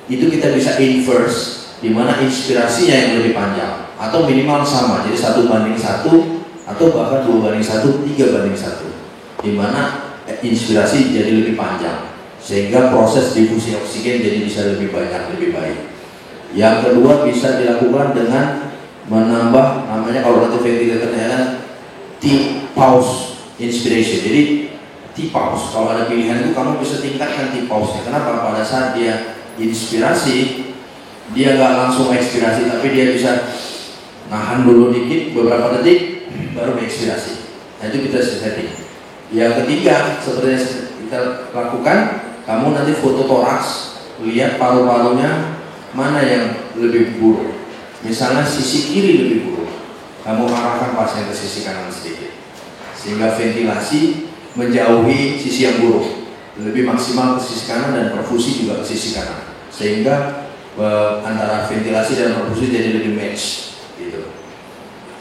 Speaker 8: Itu kita bisa inverse, di mana inspirasinya yang lebih panjang atau minimal sama, jadi 1:1 atau bahkan 2:1, 3:1, di mana inspirasi jadi lebih panjang sehingga proses difusi oksigen jadi bisa lebih banyak, lebih baik. Yang kedua bisa dilakukan dengan menambah namanya kalau nanti ventilatornya kan T-pause inspiration. Jadi T-pause, kalau ada pilihan itu kamu bisa tingkatkan T-pause-nya. Kenapa? Pada saat dia inspirasi, dia nggak langsung ekspirasi, tapi dia bisa nahan dulu dikit beberapa detik baru ekspirasi. Nah itu kita setting. Yang ketiga seperti yang kita lakukan, kamu nanti foto toraks, lihat paru-parunya mana yang lebih buruk. Misalnya sisi kiri lebih buruk, kamu arahkan pasien ke sisi kanan sedikit, sehingga ventilasi menjauhi sisi yang buruk, lebih maksimal ke sisi kanan dan perfusi juga ke sisi kanan, sehingga antara ventilasi dan perfusi jadi lebih match gitu.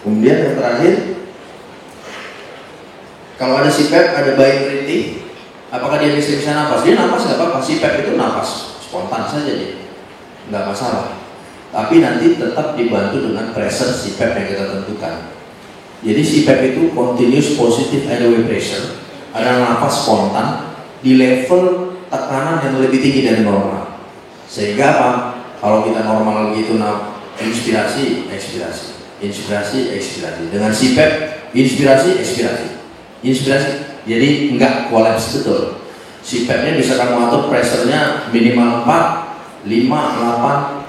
Speaker 8: Kemudian yang terakhir, kalau ada CPAP, ada bayi merintih, apakah dia bisa nafas? Dia nafas nggak apa-apa, CPAP itu nafas spontan saja dia, nggak masalah. Tapi nanti tetap dibantu dengan pressure CPAP yang kita tentukan. Jadi CPAP itu continuous positive airway pressure, ada nafas spontan di level tekanan yang lebih tinggi dari normal. Sehingga apa? Kalau kita normal gitu, inspirasi, ekspirasi, inspirasi, ekspirasi. Dengan CPAP, inspirasi, ekspirasi, inspirasi. Jadi enggak kolaps betul. CPAP-nya bisa kamu atur pressure-nya minimal 4, 5,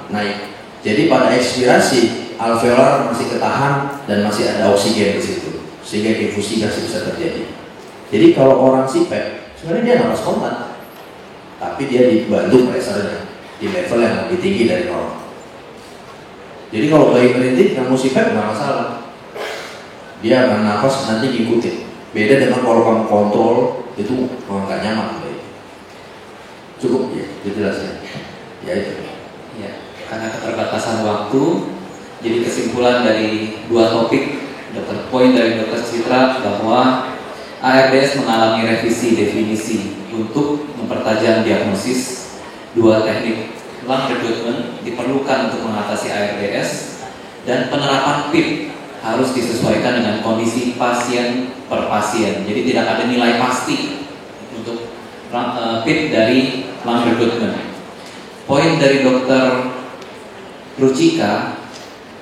Speaker 8: 8 naik. Jadi pada ekspirasi alveolar masih ketahan dan masih ada oksigen di situ, sehingga infusi masih bisa terjadi. Jadi kalau orang CPAP sebenarnya dia nafas spontan, tapi dia dibantu pressure-nya di level yang lebih tinggi dari normal. Jadi kalau bayi merintih kamu CPAP nggak masalah, dia akan nafas nanti ngikutin. Beda dengan kalau kamu kontrol itu nggak nyaman bayi. Cukup ya, dijelaskan. Ya itu.
Speaker 7: Ya, karena keterbatasan waktu, jadi kesimpulan dari dua topik, poin dari Dr. Citra bahwa ARDS mengalami revisi definisi untuk mempertajam diagnosis. Dua teknik lung recruitment diperlukan untuk mengatasi ARDS, dan penerapan PIP harus disesuaikan dengan kondisi pasien per pasien. Jadi tidak ada nilai pasti untuk PIP dari lung recruitment. Poin dari Dr. Ruchika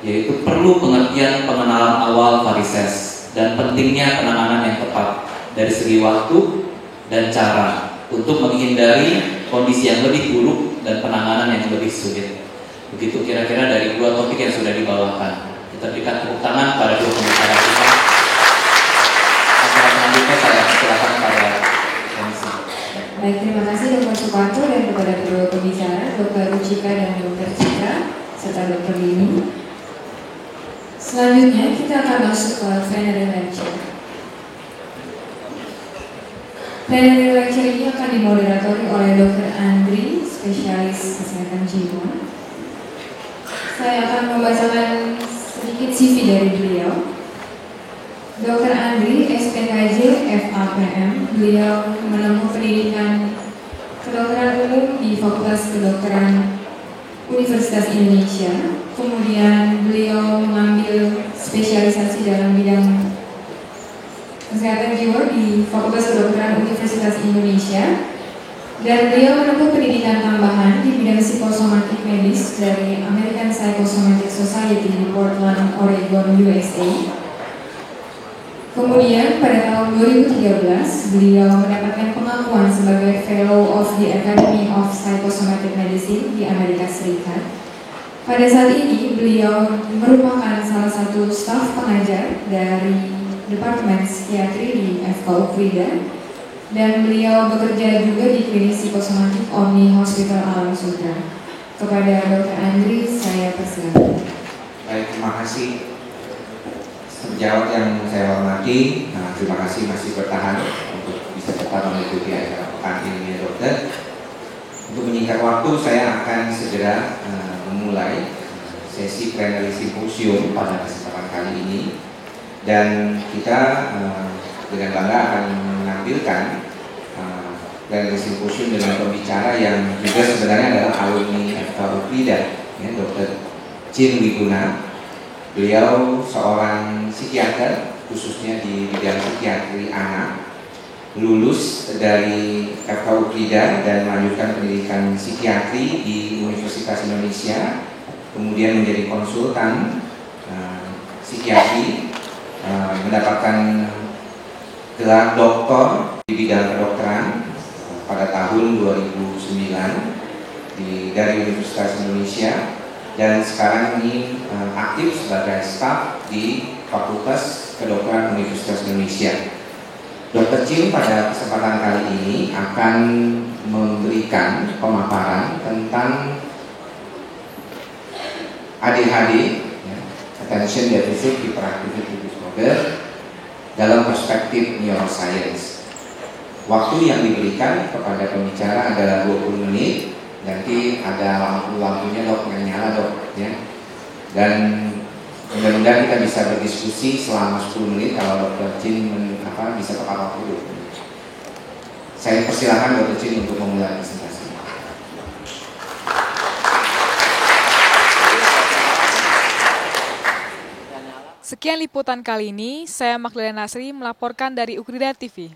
Speaker 7: yaitu perlu pengertian pengenalan awal varises dan pentingnya penanganan yang tepat dari segi waktu dan cara untuk menghindari kondisi yang lebih buruk dan penanganan yang lebih sulit. Begitu kira-kira dari dua topik yang sudah dibawakan. Kita berikan tepuk tangan pada dua pembicara kita. Selanjutnya saya silakan pada komisi.
Speaker 6: Baik, terima kasih Dr. Suparto dan kepada kedua pembicara, Dr. Ruchika dan Dr. Citra serta Dr. Lini. Selanjutnya kita akan masuk ke plenary lecture. Plenary lecture ini akan dimoderatori oleh Dr. Andri, spesialis kesehatan jiwa. Saya akan membacakan sedikit CV dari beliau. Dr. Andri, SPKJ, FAPM. Beliau menempuh pendidikan kedokteran umum di Fakultas Kedokteran Universitas Indonesia. Kemudian beliau mengambil spesialisasi dalam bidang kesehatan jiwa di Fakultas Kedokteran Universitas Indonesia. Dan beliau menempuh pendidikan tambahan di bidang psikosomatik medis dari American Psychosomatic Society di Portland, Oregon, USA. Kemudian pada tahun 2013 beliau mendapatkan pengakuan sebagai Fellow of the Academy of Psychosomatic Medicine di Amerika Serikat. Pada saat ini beliau merupakan salah satu staf pengajar dari Departemen Psikiatri di FK Ukrida dan beliau bekerja juga di klinik psikosomatik Omni Hospital Alam Sudra. Kepada Dr. Andri saya persilakan.
Speaker 13: Baik, terima kasih. Sejawat yang saya hormati, terima kasih masih bertahan untuk bisa tetap mengikuti acara pekan ini, dokter. Untuk menyingkat waktu, saya akan segera memulai sesi plenary simposium pada kesempatan kali ini, dan kita dengan bangga akan menampilkan plenary simposium dengan pembicara yang juga sebenarnya adalah alumni FK Ukrida, ya, Dr. Chin Wiguna. Beliau seorang psikiater, khususnya di bidang psikiatri anak, lulus dari FK Ukrida dan melanjutkan pendidikan psikiatri di Universitas Indonesia, kemudian menjadi konsultan psikiatri, mendapatkan gelar doktor di bidang kedokteran pada tahun 2009 dari Universitas Indonesia. Dan sekarang ini aktif sebagai staf di Fakultas Kedokteran Universitas Indonesia. Dr. Chin pada kesempatan kali ini akan memberikan pemaparan tentang ADHD, ya, Attention Deficit Hyperactivity Disorder, dalam perspektif neuroscience. Waktu yang diberikan kepada pembicara adalah 20 menit. Nanti ada lampu-lampunya dok, yang nyala dok, ya. Dan mudah-mudahan kita bisa berdiskusi selama 10 menit kalau Dr. Chin bisa tepat waktu. Saya persilahkan Dr. Chin untuk memulai presentasi.
Speaker 1: Sekian liputan kali ini, saya Magdalena Nasri melaporkan dari Ukrida TV.